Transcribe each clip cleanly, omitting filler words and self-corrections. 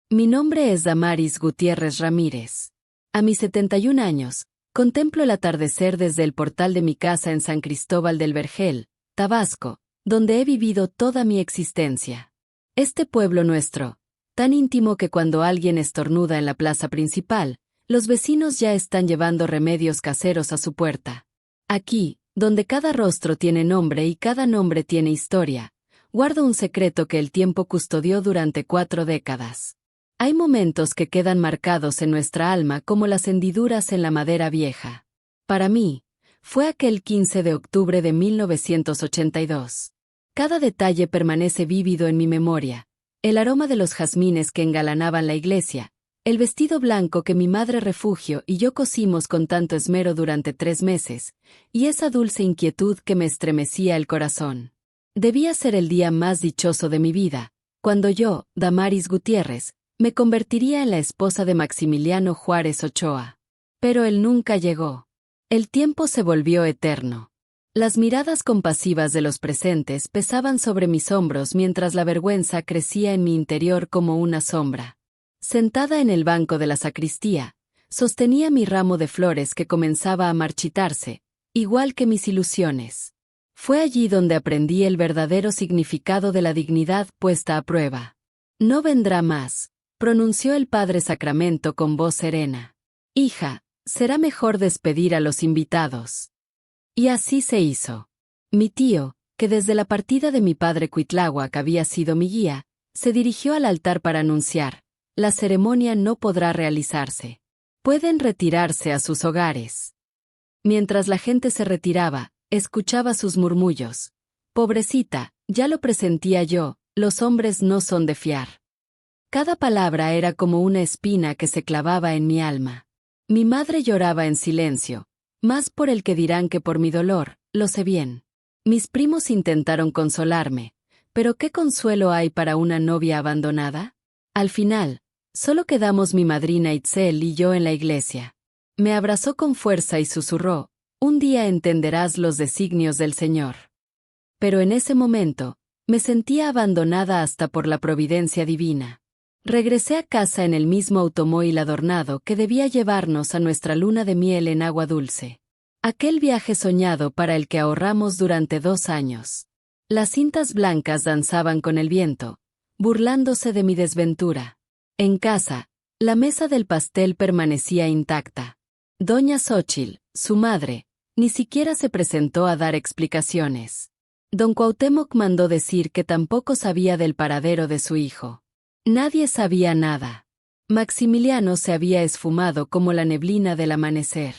Mi nombre es Damaris Gutiérrez Ramírez. A mis 71 años, contemplo el atardecer desde el portal de mi casa en San Cristóbal del Vergel, Tabasco, donde he vivido toda mi existencia. Este pueblo nuestro, tan íntimo que cuando alguien estornuda en la plaza principal, los vecinos ya están llevando remedios caseros a su puerta. Aquí, donde cada rostro tiene nombre y cada nombre tiene historia, guardo un secreto que el tiempo custodió durante 4 décadas. Hay momentos que quedan marcados en nuestra alma como las hendiduras en la madera vieja. Para mí, fue aquel 15 de octubre de 1982. Cada detalle permanece vívido en mi memoria. El aroma de los jazmines que engalanaban la iglesia, el vestido blanco que mi madre refugio y yo cosimos con tanto esmero durante 3 meses, y esa dulce inquietud que me estremecía el corazón. Debía ser el día más dichoso de mi vida, cuando yo, Damaris Gutiérrez, me convertiría en la esposa de Maximiliano Juárez Ochoa. Pero él nunca llegó. El tiempo se volvió eterno. Las miradas compasivas de los presentes pesaban sobre mis hombros mientras la vergüenza crecía en mi interior como una sombra. Sentada en el banco de la sacristía, sostenía mi ramo de flores que comenzaba a marchitarse, igual que mis ilusiones. Fue allí donde aprendí el verdadero significado de la dignidad puesta a prueba. No vendrá más, pronunció el Padre Sacramento con voz serena. Hija, será mejor despedir a los invitados. Y así se hizo. Mi tío, que desde la partida de mi padre Cuitláhuac había sido mi guía, se dirigió al altar para anunciar: la ceremonia no podrá realizarse. Pueden retirarse a sus hogares. Mientras la gente se retiraba, escuchaba sus murmullos. Pobrecita, ya lo presentía yo, los hombres no son de fiar. Cada palabra era como una espina que se clavaba en mi alma. Mi madre lloraba en silencio, más por el que dirán que por mi dolor, lo sé bien. Mis primos intentaron consolarme, pero ¿qué consuelo hay para una novia abandonada? Al final, solo quedamos mi madrina Itzel y yo en la iglesia. Me abrazó con fuerza y susurró: un día entenderás los designios del Señor. Pero en ese momento, me sentía abandonada hasta por la providencia divina. Regresé a casa en el mismo automóvil adornado que debía llevarnos a nuestra luna de miel en Agua Dulce. Aquel viaje soñado para el que ahorramos durante 2 años. Las cintas blancas danzaban con el viento, burlándose de mi desventura. En casa, la mesa del pastel permanecía intacta. Doña Xóchitl, su madre, ni siquiera se presentó a dar explicaciones. Don Cuauhtémoc mandó decir que tampoco sabía del paradero de su hijo. Nadie sabía nada. Maximiliano se había esfumado como la neblina del amanecer.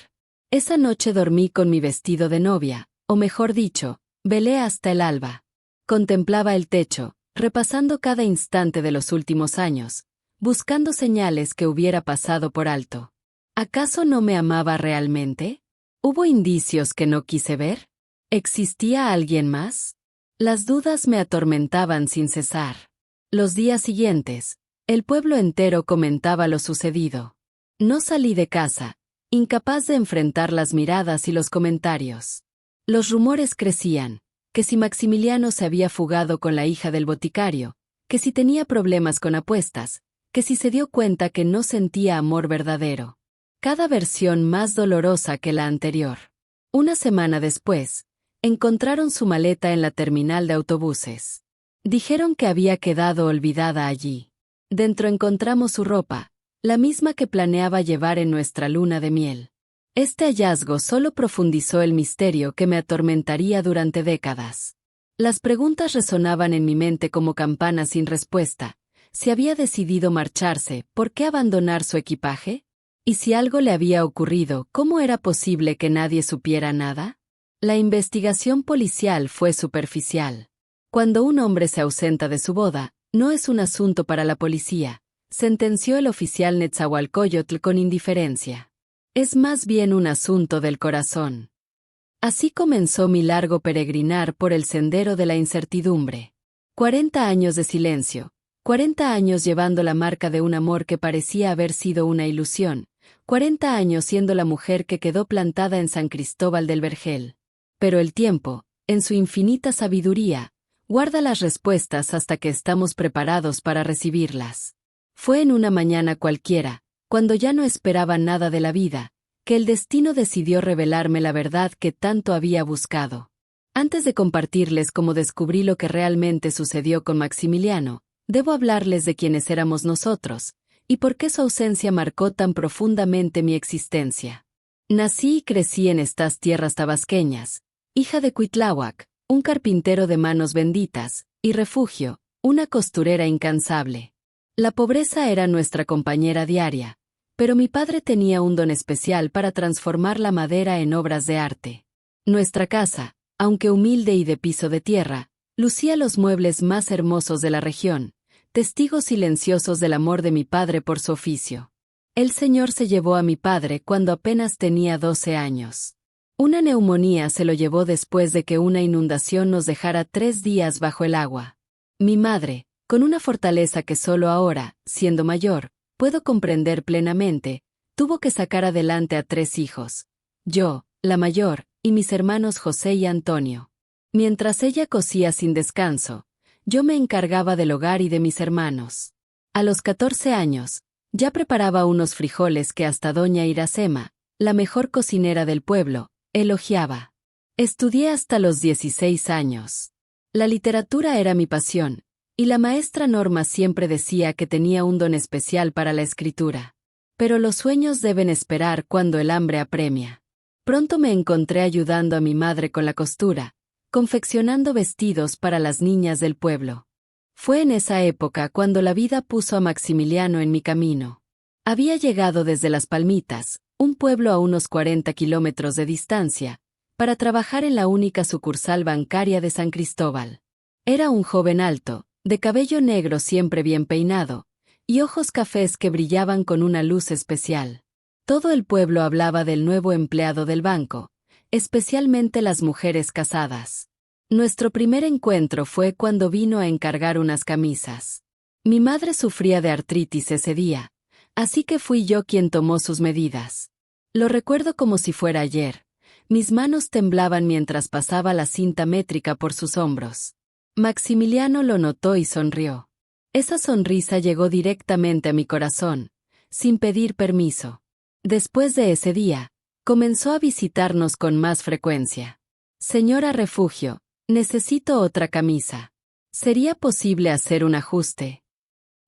Esa noche dormí con mi vestido de novia, o mejor dicho, velé hasta el alba. Contemplaba el techo, repasando cada instante de los últimos años, buscando señales que hubiera pasado por alto. ¿Acaso no me amaba realmente? ¿Hubo indicios que no quise ver? ¿Existía alguien más? Las dudas me atormentaban sin cesar. Los días siguientes, el pueblo entero comentaba lo sucedido. No salí de casa, incapaz de enfrentar las miradas y los comentarios. Los rumores crecían, que si Maximiliano se había fugado con la hija del boticario, que si tenía problemas con apuestas, que si se dio cuenta que no sentía amor verdadero. Cada versión más dolorosa que la anterior. Una semana después, encontraron su maleta en la terminal de autobuses. Dijeron que había quedado olvidada allí. Dentro encontramos su ropa, la misma que planeaba llevar en nuestra luna de miel. Este hallazgo solo profundizó el misterio que me atormentaría durante décadas. Las preguntas resonaban en mi mente como campanas sin respuesta. Si había decidido marcharse, ¿por qué abandonar su equipaje? Y si algo le había ocurrido, ¿cómo era posible que nadie supiera nada? La investigación policial fue superficial. Cuando un hombre se ausenta de su boda, no es un asunto para la policía, sentenció el oficial Netzahualcóyotl con indiferencia. Es más bien un asunto del corazón. Así comenzó mi largo peregrinar por el sendero de la incertidumbre. 40 años de silencio, 40 años llevando la marca de un amor que parecía haber sido una ilusión, 40 años siendo la mujer que quedó plantada en San Cristóbal del Vergel. Pero el tiempo, en su infinita sabiduría, guarda las respuestas hasta que estamos preparados para recibirlas. Fue en una mañana cualquiera, cuando ya no esperaba nada de la vida, que el destino decidió revelarme la verdad que tanto había buscado. Antes de compartirles cómo descubrí lo que realmente sucedió con Maximiliano, debo hablarles de quiénes éramos nosotros, y por qué su ausencia marcó tan profundamente mi existencia. Nací y crecí en estas tierras tabasqueñas, hija de Cuitláhuac, un carpintero de manos benditas, y Refugio, una costurera incansable. La pobreza era nuestra compañera diaria, pero mi padre tenía un don especial para transformar la madera en obras de arte. Nuestra casa, aunque humilde y de piso de tierra, lucía los muebles más hermosos de la región, testigos silenciosos del amor de mi padre por su oficio. El Señor se llevó a mi padre cuando apenas tenía 12 años. Una neumonía se lo llevó después de que una inundación nos dejara 3 días bajo el agua. Mi madre, con una fortaleza que solo ahora, siendo mayor, puedo comprender plenamente, tuvo que sacar adelante a 3 hijos. Yo, la mayor, y mis hermanos José y Antonio. Mientras ella cosía sin descanso, yo me encargaba del hogar y de mis hermanos. A los 14 años, ya preparaba unos frijoles que hasta doña Iracema, la mejor cocinera del pueblo, elogiaba. Estudié hasta los 16 años. La literatura era mi pasión, y la maestra Norma siempre decía que tenía un don especial para la escritura. Pero los sueños deben esperar cuando el hambre apremia. Pronto me encontré ayudando a mi madre con la costura, confeccionando vestidos para las niñas del pueblo. Fue en esa época cuando la vida puso a Maximiliano en mi camino. Había llegado desde Las Palmitas, un pueblo a unos 40 kilómetros de distancia, para trabajar en la única sucursal bancaria de San Cristóbal. Era un joven alto, de cabello negro siempre bien peinado, y ojos cafés que brillaban con una luz especial. Todo el pueblo hablaba del nuevo empleado del banco, especialmente las mujeres casadas. Nuestro primer encuentro fue cuando vino a encargar unas camisas. Mi madre sufría de artritis ese día, así que fui yo quien tomó sus medidas. Lo recuerdo como si fuera ayer. Mis manos temblaban mientras pasaba la cinta métrica por sus hombros. Maximiliano lo notó y sonrió. Esa sonrisa llegó directamente a mi corazón, sin pedir permiso. Después de ese día, comenzó a visitarnos con más frecuencia. Señora Refugio, necesito otra camisa. ¿Sería posible hacer un ajuste?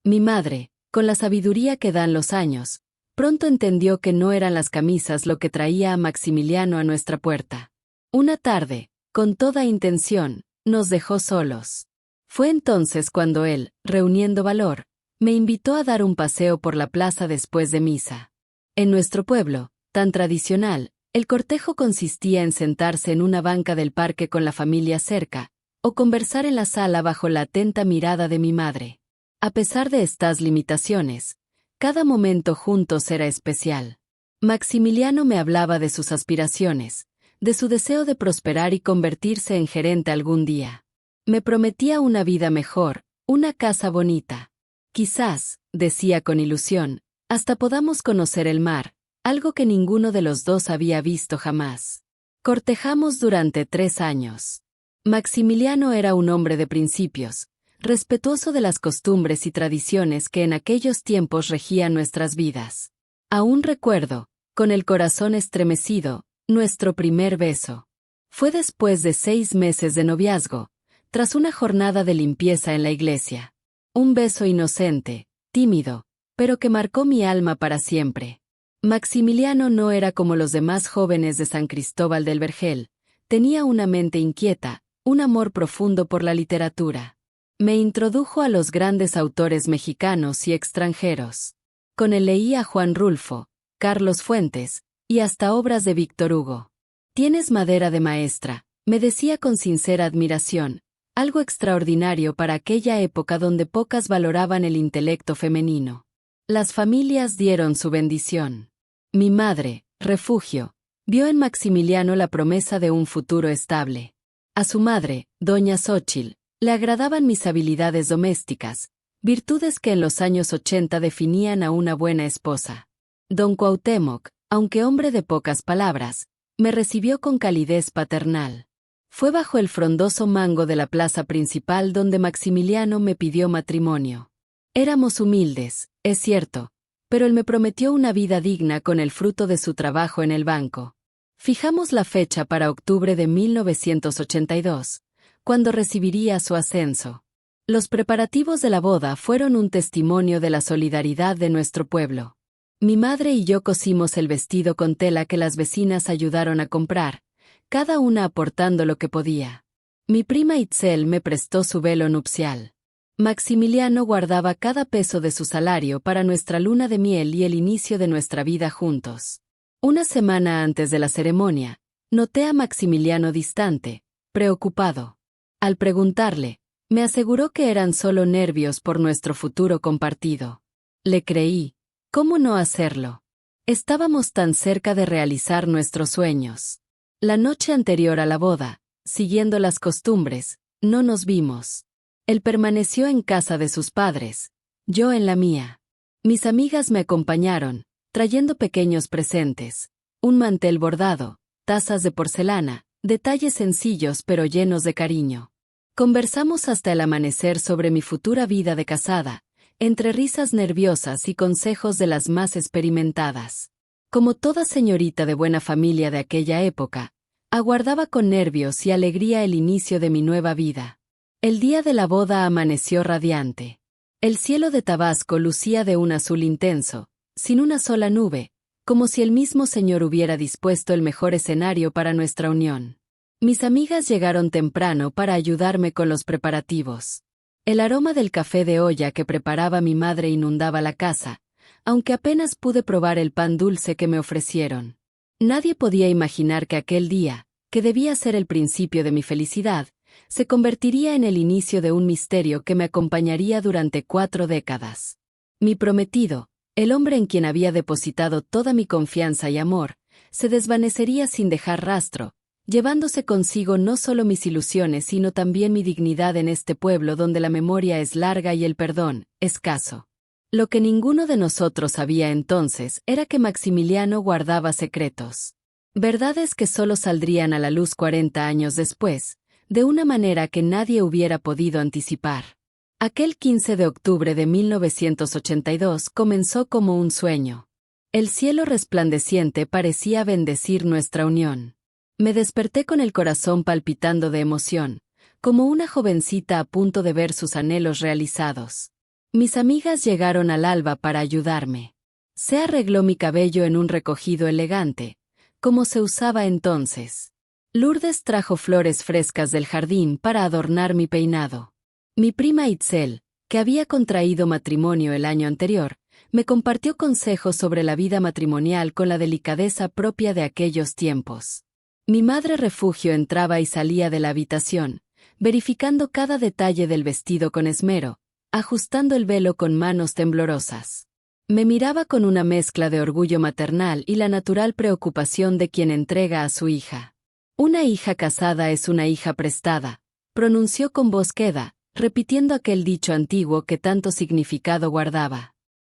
Mi madre, con la sabiduría que dan los años, pronto entendió que no eran las camisas lo que traía a Maximiliano a nuestra puerta. Una tarde, con toda intención, nos dejó solos. Fue entonces cuando él, reuniendo valor, me invitó a dar un paseo por la plaza después de misa. En nuestro pueblo, tan tradicional, el cortejo consistía en sentarse en una banca del parque con la familia cerca, o conversar en la sala bajo la atenta mirada de mi madre. A pesar de estas limitaciones, cada momento juntos era especial. Maximiliano me hablaba de sus aspiraciones, de su deseo de prosperar y convertirse en gerente algún día. Me prometía una vida mejor, una casa bonita. Quizás, decía con ilusión, hasta podamos conocer el mar, algo que ninguno de los dos había visto jamás. Cortejamos durante 3 años. Maximiliano era un hombre de principios, respetuoso de las costumbres y tradiciones que en aquellos tiempos regían nuestras vidas. Aún recuerdo, con el corazón estremecido, nuestro primer beso. Fue después de 6 meses de noviazgo, tras una jornada de limpieza en la iglesia. Un beso inocente, tímido, pero que marcó mi alma para siempre. Maximiliano no era como los demás jóvenes de San Cristóbal del Vergel, tenía una mente inquieta, un amor profundo por la literatura. Me introdujo a los grandes autores mexicanos y extranjeros. Con él leí a Juan Rulfo, Carlos Fuentes, y hasta obras de Víctor Hugo. Tienes madera de maestra, me decía con sincera admiración, algo extraordinario para aquella época donde pocas valoraban el intelecto femenino. Las familias dieron su bendición. Mi madre, Refugio, vio en Maximiliano la promesa de un futuro estable. A su madre, doña Xóchitl, le agradaban mis habilidades domésticas, virtudes que en los años 80 definían a una buena esposa. Don Cuauhtémoc, aunque hombre de pocas palabras, me recibió con calidez paternal. Fue bajo el frondoso mango de la plaza principal donde Maximiliano me pidió matrimonio. Éramos humildes, es cierto, pero él me prometió una vida digna con el fruto de su trabajo en el banco. Fijamos la fecha para octubre de 1982, cuando recibiría su ascenso. Los preparativos de la boda fueron un testimonio de la solidaridad de nuestro pueblo. Mi madre y yo cosimos el vestido con tela que las vecinas ayudaron a comprar, cada una aportando lo que podía. Mi prima Itzel me prestó su velo nupcial. Maximiliano guardaba cada peso de su salario para nuestra luna de miel y el inicio de nuestra vida juntos. Una semana antes de la ceremonia, noté a Maximiliano distante, preocupado. Al preguntarle, me aseguró que eran solo nervios por nuestro futuro compartido. Le creí. ¿Cómo no hacerlo? Estábamos tan cerca de realizar nuestros sueños. La noche anterior a la boda, siguiendo las costumbres, no nos vimos. Él permaneció en casa de sus padres, yo en la mía. Mis amigas me acompañaron, trayendo pequeños presentes, un mantel bordado, tazas de porcelana, detalles sencillos pero llenos de cariño. Conversamos hasta el amanecer sobre mi futura vida de casada, entre risas nerviosas y consejos de las más experimentadas. Como toda señorita de buena familia de aquella época, aguardaba con nervios y alegría el inicio de mi nueva vida. El día de la boda amaneció radiante. El cielo de Tabasco lucía de un azul intenso, sin una sola nube, como si el mismo Señor hubiera dispuesto el mejor escenario para nuestra unión. Mis amigas llegaron temprano para ayudarme con los preparativos. El aroma del café de olla que preparaba mi madre inundaba la casa, aunque apenas pude probar el pan dulce que me ofrecieron. Nadie podía imaginar que aquel día, que debía ser el principio de mi felicidad, se convertiría en el inicio de un misterio que me acompañaría durante 4 décadas. Mi prometido, el hombre en quien había depositado toda mi confianza y amor, se desvanecería sin dejar rastro, llevándose consigo no solo mis ilusiones sino también mi dignidad en este pueblo donde la memoria es larga y el perdón, escaso. Lo que ninguno de nosotros sabía entonces era que Maximiliano guardaba secretos. Verdades que solo saldrían a la luz 40 años después, de una manera que nadie hubiera podido anticipar. Aquel 15 de octubre de 1982 comenzó como un sueño. El cielo resplandeciente parecía bendecir nuestra unión. Me desperté con el corazón palpitando de emoción, como una jovencita a punto de ver sus anhelos realizados. Mis amigas llegaron al alba para ayudarme. Se arregló mi cabello en un recogido elegante, como se usaba entonces. Lourdes trajo flores frescas del jardín para adornar mi peinado. Mi prima Itzel, que había contraído matrimonio el año anterior, me compartió consejos sobre la vida matrimonial con la delicadeza propia de aquellos tiempos. Mi madre refugio entraba y salía de la habitación, verificando cada detalle del vestido con esmero, ajustando el velo con manos temblorosas. Me miraba con una mezcla de orgullo maternal y la natural preocupación de quien entrega a su hija. Una hija casada es una hija prestada, pronunció con voz queda, repitiendo aquel dicho antiguo que tanto significado guardaba.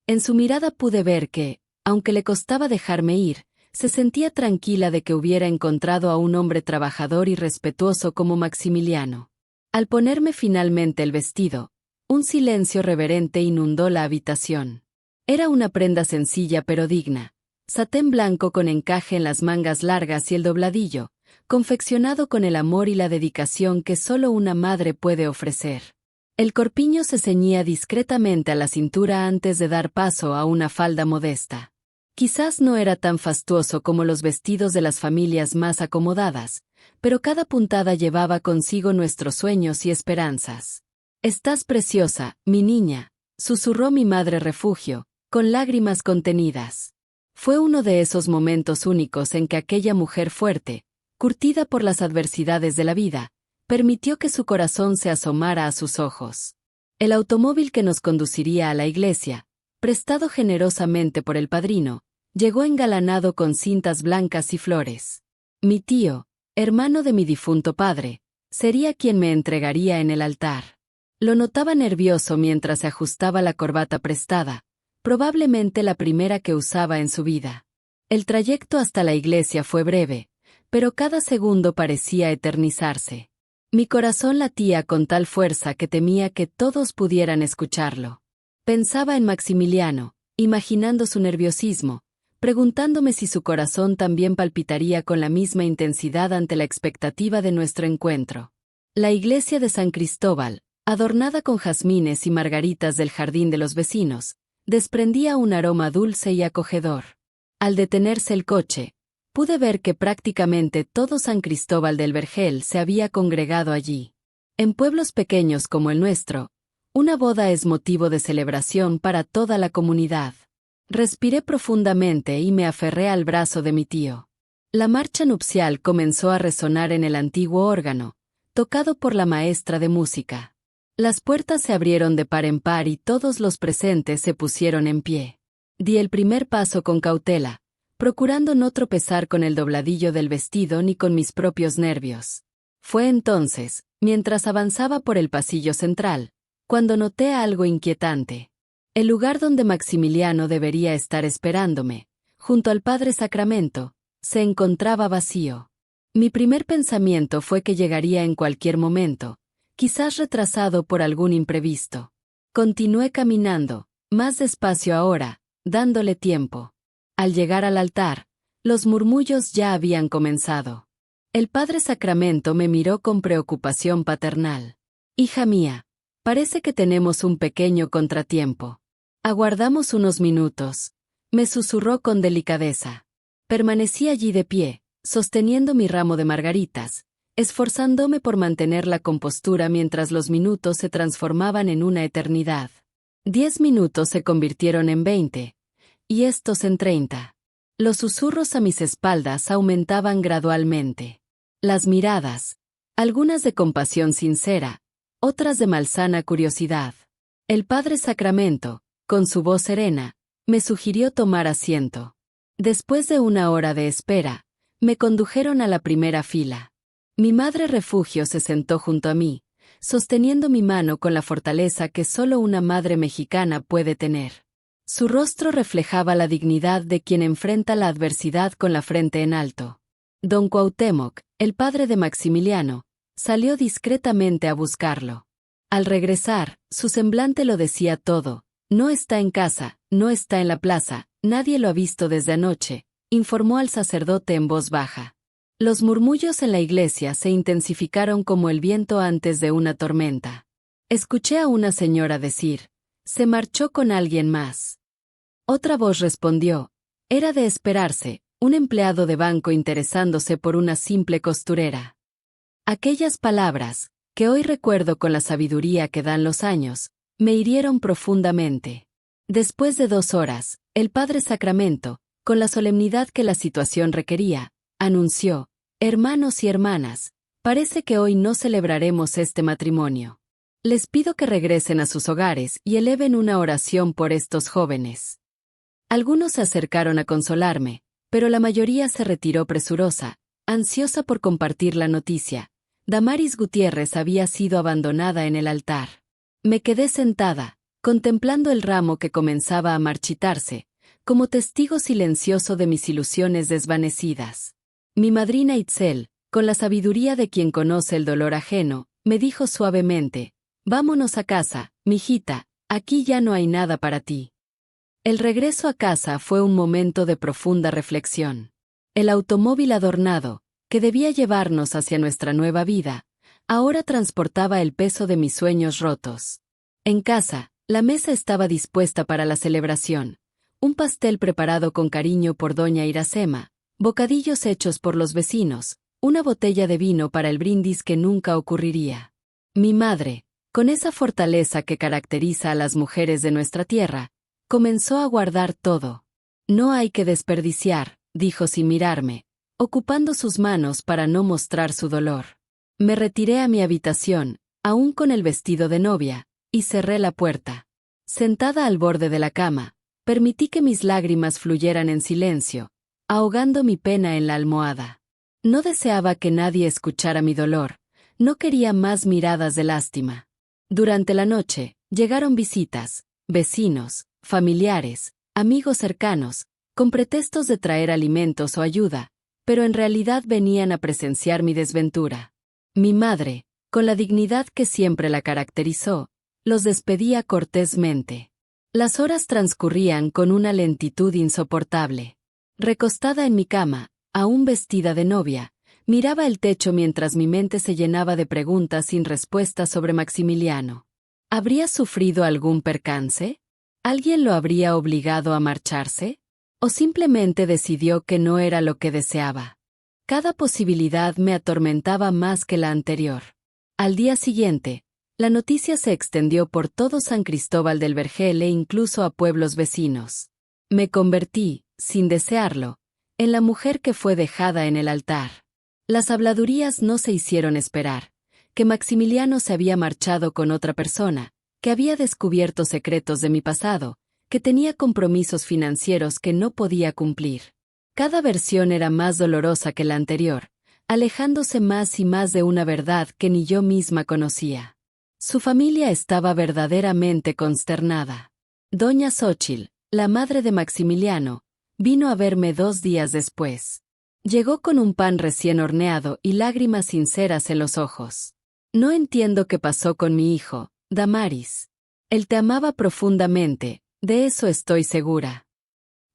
En su mirada pude ver que, aunque le costaba dejarme ir, se sentía tranquila de que hubiera encontrado a un hombre trabajador y respetuoso como Maximiliano. Al ponerme finalmente el vestido, un silencio reverente inundó la habitación. Era una prenda sencilla pero digna, satén blanco con encaje en las mangas largas y el dobladillo, confeccionado con el amor y la dedicación que solo una madre puede ofrecer. El corpiño se ceñía discretamente a la cintura antes de dar paso a una falda modesta. Quizás no era tan fastuoso como los vestidos de las familias más acomodadas, pero cada puntada llevaba consigo nuestros sueños y esperanzas. «Estás preciosa, mi niña», susurró mi madre refugio, con lágrimas contenidas. Fue uno de esos momentos únicos en que aquella mujer fuerte, curtida por las adversidades de la vida, permitió que su corazón se asomara a sus ojos. El automóvil que nos conduciría a la iglesia, prestado generosamente por el padrino, llegó engalanado con cintas blancas y flores. Mi tío, hermano de mi difunto padre, sería quien me entregaría en el altar. Lo notaba nervioso mientras se ajustaba la corbata prestada, probablemente la primera que usaba en su vida. El trayecto hasta la iglesia fue breve, pero cada segundo parecía eternizarse. Mi corazón latía con tal fuerza que temía que todos pudieran escucharlo. Pensaba en Maximiliano, imaginando su nerviosismo, preguntándome si su corazón también palpitaría con la misma intensidad ante la expectativa de nuestro encuentro. La iglesia de San Cristóbal, adornada con jazmines y margaritas del jardín de los vecinos, desprendía un aroma dulce y acogedor. Al detenerse el coche, pude ver que prácticamente todo San Cristóbal del Vergel se había congregado allí. En pueblos pequeños como el nuestro, una boda es motivo de celebración para toda la comunidad. Respiré profundamente y me aferré al brazo de mi tío. La marcha nupcial comenzó a resonar en el antiguo órgano, tocado por la maestra de música. Las puertas se abrieron de par en par y todos los presentes se pusieron en pie. Di el primer paso con cautela, procurando no tropezar con el dobladillo del vestido ni con mis propios nervios. Fue entonces, mientras avanzaba por el pasillo central, cuando noté algo inquietante. El lugar donde Maximiliano debería estar esperándome, junto al Padre Sacramento, se encontraba vacío. Mi primer pensamiento fue que llegaría en cualquier momento, quizás retrasado por algún imprevisto. Continué caminando, más despacio ahora, dándole tiempo. Al llegar al altar, los murmullos ya habían comenzado. El Padre Sacramento me miró con preocupación paternal. «Hija mía, parece que tenemos un pequeño contratiempo. Aguardamos unos minutos», me susurró con delicadeza. Permanecí allí de pie, sosteniendo mi ramo de margaritas, esforzándome por mantener la compostura mientras los minutos se transformaban en una eternidad. 10 minutos se convirtieron en 20, y estos en 30. Los susurros a mis espaldas aumentaban gradualmente. Las miradas, algunas de compasión sincera, otras de malsana curiosidad. El Padre Sacramento, con su voz serena, me sugirió tomar asiento. Después de una hora de espera, me condujeron a la primera fila. Mi madre refugio se sentó junto a mí, sosteniendo mi mano con la fortaleza que solo una madre mexicana puede tener. Su rostro reflejaba la dignidad de quien enfrenta la adversidad con la frente en alto. Don Cuauhtémoc, el padre de Maximiliano, salió discretamente a buscarlo. Al regresar, su semblante lo decía todo. «No está en casa, no está en la plaza, nadie lo ha visto desde anoche», informó al sacerdote en voz baja. Los murmullos en la iglesia se intensificaron como el viento antes de una tormenta. Escuché a una señora decir: «Se marchó con alguien más». Otra voz respondió: «Era de esperarse, un empleado de banco interesándose por una simple costurera». Aquellas palabras, que hoy recuerdo con la sabiduría que dan los años, me hirieron profundamente. Después de 2 horas, el Padre Sacramento, con la solemnidad que la situación requería, anunció: «Hermanos y hermanas, parece que hoy no celebraremos este matrimonio. Les pido que regresen a sus hogares y eleven una oración por estos jóvenes». Algunos se acercaron a consolarme, pero la mayoría se retiró presurosa, ansiosa por compartir la noticia. Damaris Gutiérrez había sido abandonada en el altar. Me quedé sentada, contemplando el ramo que comenzaba a marchitarse, como testigo silencioso de mis ilusiones desvanecidas. Mi madrina Itzel, con la sabiduría de quien conoce el dolor ajeno, me dijo suavemente: «Vámonos a casa, mijita, aquí ya no hay nada para ti». El regreso a casa fue un momento de profunda reflexión. El automóvil adornado, que debía llevarnos hacia nuestra nueva vida, ahora transportaba el peso de mis sueños rotos. En casa, la mesa estaba dispuesta para la celebración: un pastel preparado con cariño por doña Iracema, bocadillos hechos por los vecinos, una botella de vino para el brindis que nunca ocurriría. Mi madre, con esa fortaleza que caracteriza a las mujeres de nuestra tierra, comenzó a guardar todo. «No hay que desperdiciar», dijo sin mirarme, ocupando sus manos para no mostrar su dolor. Me retiré a mi habitación, aún con el vestido de novia, y cerré la puerta. Sentada al borde de la cama, permití que mis lágrimas fluyeran en silencio, ahogando mi pena en la almohada. No deseaba que nadie escuchara mi dolor, no quería más miradas de lástima. Durante la noche, llegaron visitas, vecinos, familiares, amigos cercanos, con pretextos de traer alimentos o ayuda, pero en realidad venían a presenciar mi desventura. Mi madre, con la dignidad que siempre la caracterizó, los despedía cortésmente. Las horas transcurrían con una lentitud insoportable. Recostada en mi cama, aún vestida de novia, miraba el techo mientras mi mente se llenaba de preguntas sin respuesta sobre Maximiliano. ¿Habría sufrido algún percance? ¿Alguien lo habría obligado a marcharse? ¿O simplemente decidió que no era lo que deseaba? Cada posibilidad me atormentaba más que la anterior. Al día siguiente, la noticia se extendió por todo San Cristóbal del Vergel e incluso a pueblos vecinos. Me convertí, sin desearlo, en la mujer que fue dejada en el altar. Las habladurías no se hicieron esperar, que Maximiliano se había marchado con otra persona, que había descubierto secretos de mi pasado, que tenía compromisos financieros que no podía cumplir. Cada versión era más dolorosa que la anterior, alejándose más y más de una verdad que ni yo misma conocía. Su familia estaba verdaderamente consternada. Doña Xóchitl, la madre de Maximiliano, vino a verme 2 días después. Llegó con un pan recién horneado y lágrimas sinceras en los ojos. No entiendo qué pasó con mi hijo, Damaris. Él te amaba profundamente, de eso estoy segura.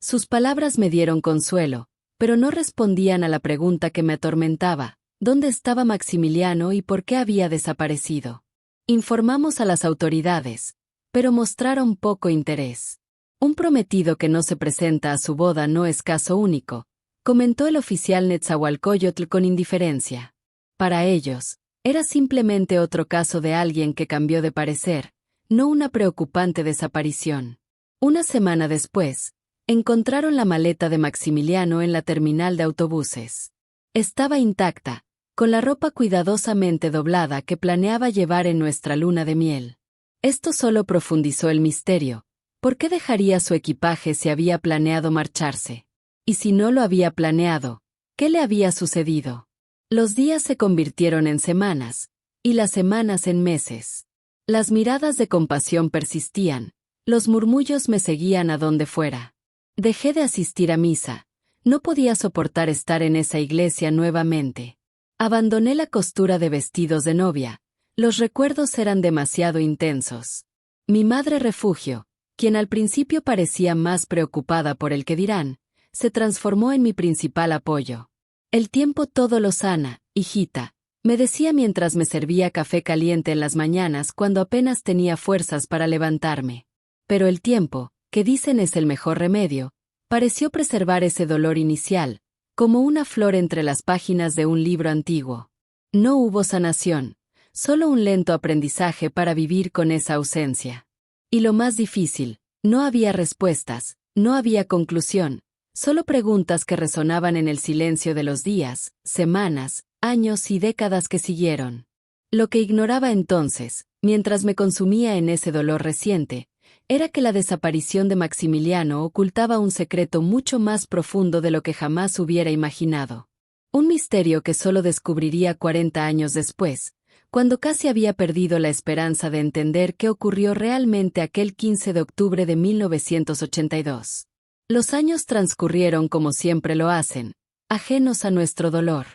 Sus palabras me dieron consuelo, pero no respondían a la pregunta que me atormentaba: ¿dónde estaba Maximiliano y por qué había desaparecido? Informamos a las autoridades, pero mostraron poco interés. Un prometido que no se presenta a su boda no es caso único, comentó el oficial Netzahualcóyotl con indiferencia. Para ellos, era simplemente otro caso de alguien que cambió de parecer, no una preocupante desaparición. Una semana después, encontraron la maleta de Maximiliano en la terminal de autobuses. Estaba intacta, con la ropa cuidadosamente doblada que planeaba llevar en nuestra luna de miel. Esto solo profundizó el misterio. ¿Por qué dejaría su equipaje si había planeado marcharse? Y si no lo había planeado, ¿qué le había sucedido? Los días se convirtieron en semanas, y las semanas en meses. Las miradas de compasión persistían, los murmullos me seguían a donde fuera. Dejé de asistir a misa, no podía soportar estar en esa iglesia nuevamente. Abandoné la costura de vestidos de novia, los recuerdos eran demasiado intensos. Mi madre refugio, quien al principio parecía más preocupada por el que dirán, se transformó en mi principal apoyo. El tiempo todo lo sana, hijita, me decía mientras me servía café caliente en las mañanas cuando apenas tenía fuerzas para levantarme. Pero el tiempo, que dicen es el mejor remedio, pareció preservar ese dolor inicial, como una flor entre las páginas de un libro antiguo. No hubo sanación, solo un lento aprendizaje para vivir con esa ausencia. Y lo más difícil, no había respuestas, no había conclusión, solo preguntas que resonaban en el silencio de los días, semanas, años y décadas que siguieron. Lo que ignoraba entonces, mientras me consumía en ese dolor reciente, era que la desaparición de Maximiliano ocultaba un secreto mucho más profundo de lo que jamás hubiera imaginado. Un misterio que solo descubriría 40 años después, cuando casi había perdido la esperanza de entender qué ocurrió realmente aquel 15 de octubre de 1982. Los años transcurrieron como siempre lo hacen, ajenos a nuestro dolor.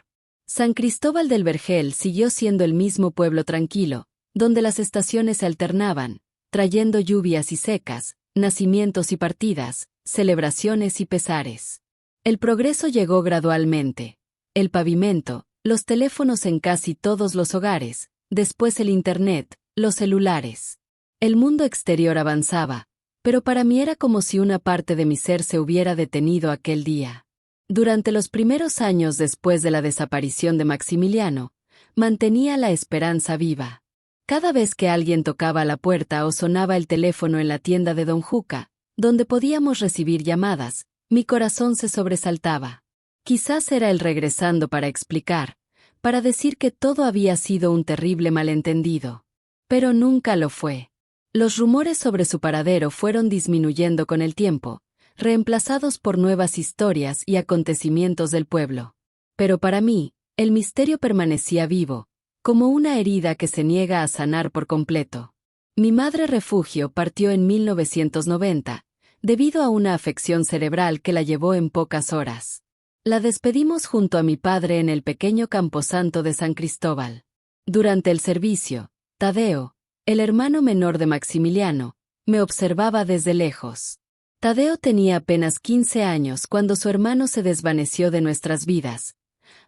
San Cristóbal del Vergel siguió siendo el mismo pueblo tranquilo, donde las estaciones se alternaban, trayendo lluvias y secas, nacimientos y partidas, celebraciones y pesares. El progreso llegó gradualmente. El pavimento, los teléfonos en casi todos los hogares, después el Internet, los celulares. El mundo exterior avanzaba, pero para mí era como si una parte de mi ser se hubiera detenido aquel día. Durante los primeros años después de la desaparición de Maximiliano, mantenía la esperanza viva. Cada vez que alguien tocaba la puerta o sonaba el teléfono en la tienda de Don Juca, donde podíamos recibir llamadas, mi corazón se sobresaltaba. Quizás era él regresando para explicar, para decir que todo había sido un terrible malentendido. Pero nunca lo fue. Los rumores sobre su paradero fueron disminuyendo con el tiempo, reemplazados por nuevas historias y acontecimientos del pueblo. Pero para mí, el misterio permanecía vivo, como una herida que se niega a sanar por completo. Mi madre refugio partió en 1990, debido a una afección cerebral que la llevó en pocas horas. La despedimos junto a mi padre en el pequeño camposanto de San Cristóbal. Durante el servicio, Tadeo, el hermano menor de Maximiliano, me observaba desde lejos. Tadeo tenía apenas 15 años cuando su hermano se desvaneció de nuestras vidas.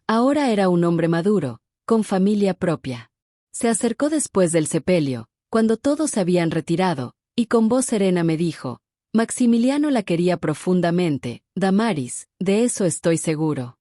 Ahora era un hombre maduro, con familia propia. Se acercó después del sepelio, cuando todos se habían retirado, y con voz serena me dijo: Maximiliano la quería profundamente, Damaris, de eso estoy seguro.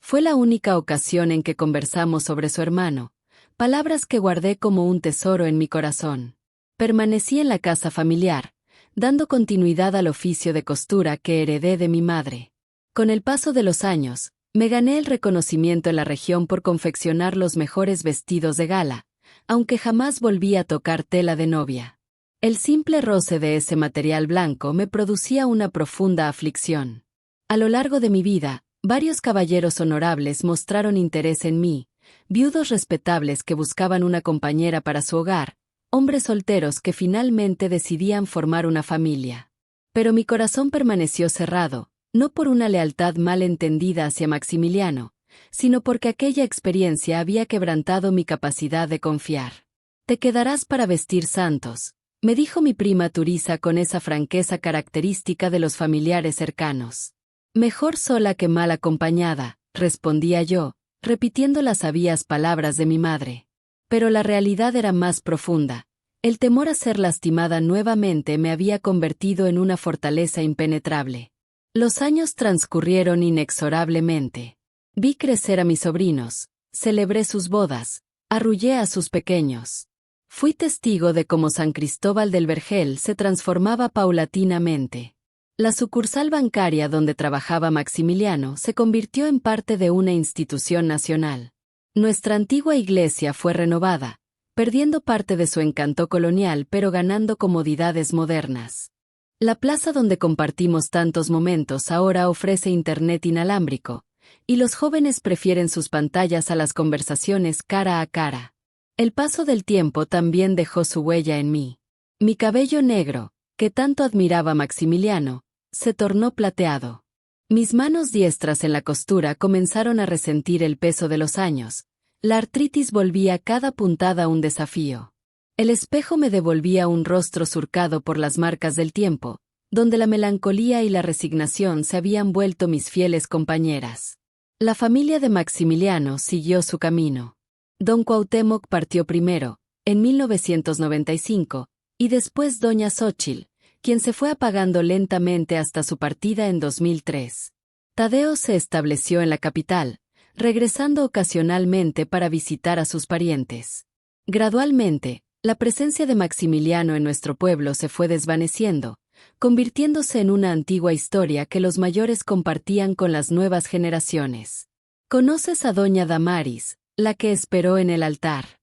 Fue la única ocasión en que conversamos sobre su hermano, palabras que guardé como un tesoro en mi corazón. Permanecí en la casa familiar, dando continuidad al oficio de costura que heredé de mi madre. Con el paso de los años, me gané el reconocimiento en la región por confeccionar los mejores vestidos de gala, aunque jamás volví a tocar tela de novia. El simple roce de ese material blanco me producía una profunda aflicción. A lo largo de mi vida, varios caballeros honorables mostraron interés en mí, viudos respetables que buscaban una compañera para su hogar, hombres solteros que finalmente decidían formar una familia. Pero mi corazón permaneció cerrado, no por una lealtad mal entendida hacia Maximiliano, sino porque aquella experiencia había quebrantado mi capacidad de confiar. «Te quedarás para vestir santos», me dijo mi prima Turisa con esa franqueza característica de los familiares cercanos. «Mejor sola que mal acompañada», respondía yo, repitiendo las sabias palabras de mi madre. Pero la realidad era más profunda. El temor a ser lastimada nuevamente me había convertido en una fortaleza impenetrable. Los años transcurrieron inexorablemente. Vi crecer a mis sobrinos, celebré sus bodas, arrullé a sus pequeños. Fui testigo de cómo San Cristóbal del Vergel se transformaba paulatinamente. La sucursal bancaria donde trabajaba Maximiliano se convirtió en parte de una institución nacional. Nuestra antigua iglesia fue renovada, perdiendo parte de su encanto colonial pero ganando comodidades modernas. La plaza donde compartimos tantos momentos ahora ofrece internet inalámbrico, y los jóvenes prefieren sus pantallas a las conversaciones cara a cara. El paso del tiempo también dejó su huella en mí. Mi cabello negro, que tanto admiraba Maximiliano, se tornó plateado. Mis manos diestras en la costura comenzaron a resentir el peso de los años. La artritis volvía cada puntada un desafío. El espejo me devolvía un rostro surcado por las marcas del tiempo, donde la melancolía y la resignación se habían vuelto mis fieles compañeras. La familia de Maximiliano siguió su camino. Don Cuauhtémoc partió primero, en 1995, y después doña Xóchitl, quien se fue apagando lentamente hasta su partida en 2003. Tadeo se estableció en la capital, regresando ocasionalmente para visitar a sus parientes. Gradualmente, la presencia de Maximiliano en nuestro pueblo se fue desvaneciendo, convirtiéndose en una antigua historia que los mayores compartían con las nuevas generaciones. ¿Conoces a doña Damaris, la que esperó en el altar?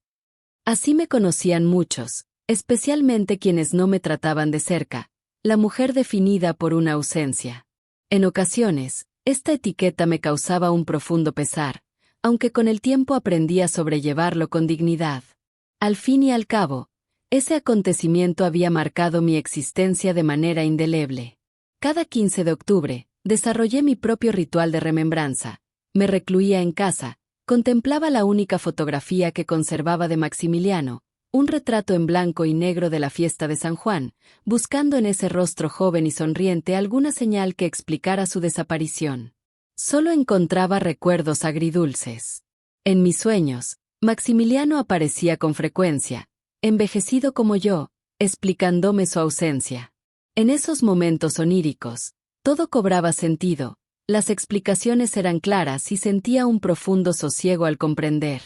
Así me conocían muchos, especialmente quienes no me trataban de cerca, la mujer definida por una ausencia. En ocasiones, esta etiqueta me causaba un profundo pesar, aunque con el tiempo aprendí a sobrellevarlo con dignidad. Al fin y al cabo, ese acontecimiento había marcado mi existencia de manera indeleble. Cada 15 de octubre, desarrollé mi propio ritual de remembranza. Me recluía en casa, contemplaba la única fotografía que conservaba de Maximiliano, un retrato en blanco y negro de la fiesta de San Juan, buscando en ese rostro joven y sonriente alguna señal que explicara su desaparición. Solo encontraba recuerdos agridulces. En mis sueños, Maximiliano aparecía con frecuencia, envejecido como yo, explicándome su ausencia. En esos momentos oníricos, todo cobraba sentido, las explicaciones eran claras y sentía un profundo sosiego al comprender.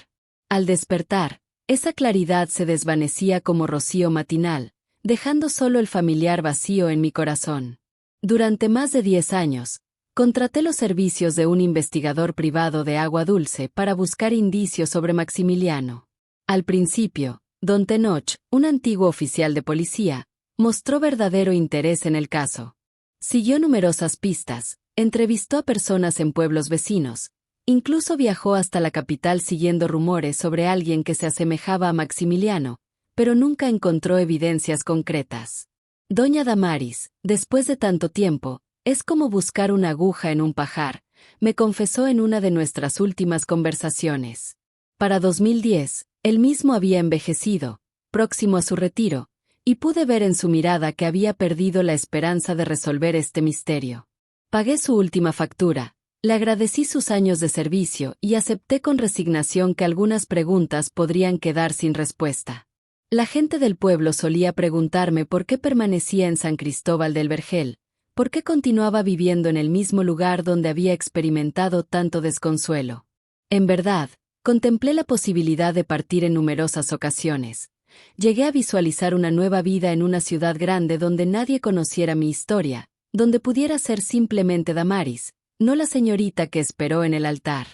Al despertar, esa claridad se desvanecía como rocío matinal, dejando solo el familiar vacío en mi corazón. Durante más de 10 años, contraté los servicios de un investigador privado de Agua Dulce para buscar indicios sobre Maximiliano. Al principio, don Tenoch, un antiguo oficial de policía, mostró verdadero interés en el caso. Siguió numerosas pistas, entrevistó a personas en pueblos vecinos, incluso viajó hasta la capital siguiendo rumores sobre alguien que se asemejaba a Maximiliano, pero nunca encontró evidencias concretas. Doña Damaris, después de tanto tiempo, es como buscar una aguja en un pajar, me confesó en una de nuestras últimas conversaciones. Para 2010, él mismo había envejecido, próximo a su retiro, y pude ver en su mirada que había perdido la esperanza de resolver este misterio. Pagué su última factura, le agradecí sus años de servicio y acepté con resignación que algunas preguntas podrían quedar sin respuesta. La gente del pueblo solía preguntarme por qué permanecía en San Cristóbal del Vergel, por qué continuaba viviendo en el mismo lugar donde había experimentado tanto desconsuelo. En verdad, contemplé la posibilidad de partir en numerosas ocasiones. Llegué a visualizar una nueva vida en una ciudad grande donde nadie conociera mi historia, donde pudiera ser simplemente Damaris, no la señorita que esperó en el altar.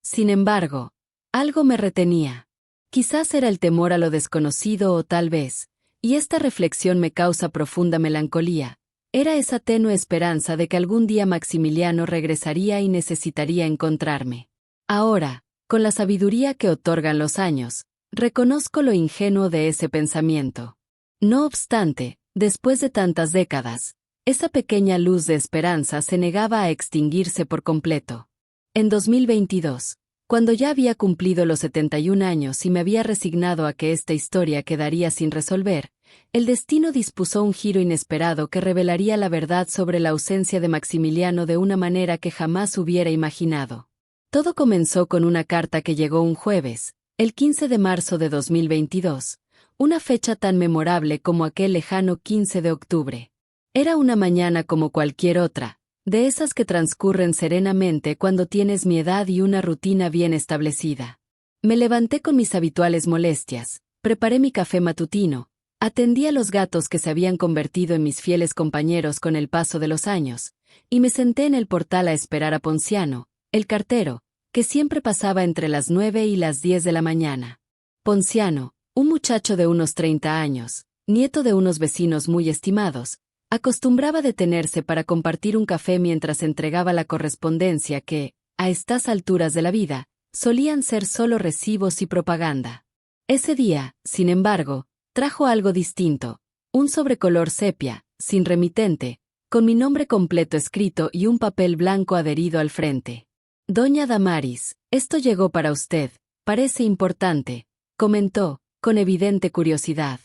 Sin embargo, algo me retenía. Quizás era el temor a lo desconocido o tal vez, y esta reflexión me causa profunda melancolía, era esa tenue esperanza de que algún día Maximiliano regresaría y necesitaría encontrarme. Ahora, con la sabiduría que otorgan los años, reconozco lo ingenuo de ese pensamiento. No obstante, después de tantas décadas, esa pequeña luz de esperanza se negaba a extinguirse por completo. En 2022, cuando ya había cumplido los 71 años y me había resignado a que esta historia quedaría sin resolver, el destino dispuso un giro inesperado que revelaría la verdad sobre la ausencia de Maximiliano de una manera que jamás hubiera imaginado. Todo comenzó con una carta que llegó un jueves, el 15 de marzo de 2022, una fecha tan memorable como aquel lejano 15 de octubre. Era una mañana como cualquier otra, de esas que transcurren serenamente cuando tienes mi edad y una rutina bien establecida. Me levanté con mis habituales molestias, preparé mi café matutino, atendí a los gatos que se habían convertido en mis fieles compañeros con el paso de los años, y me senté en el portal a esperar a Ponciano, el cartero, que siempre pasaba entre las 9 y las 10 de la mañana. Ponciano, un muchacho de unos 30 años, nieto de unos vecinos muy estimados, acostumbraba detenerse para compartir un café mientras entregaba la correspondencia que, a estas alturas de la vida, solían ser solo recibos y propaganda. Ese día, sin embargo, trajo algo distinto, un sobrecolor sepia, sin remitente, con mi nombre completo escrito y un papel blanco adherido al frente. Doña Damaris, esto llegó para usted, parece importante, comentó, con evidente curiosidad.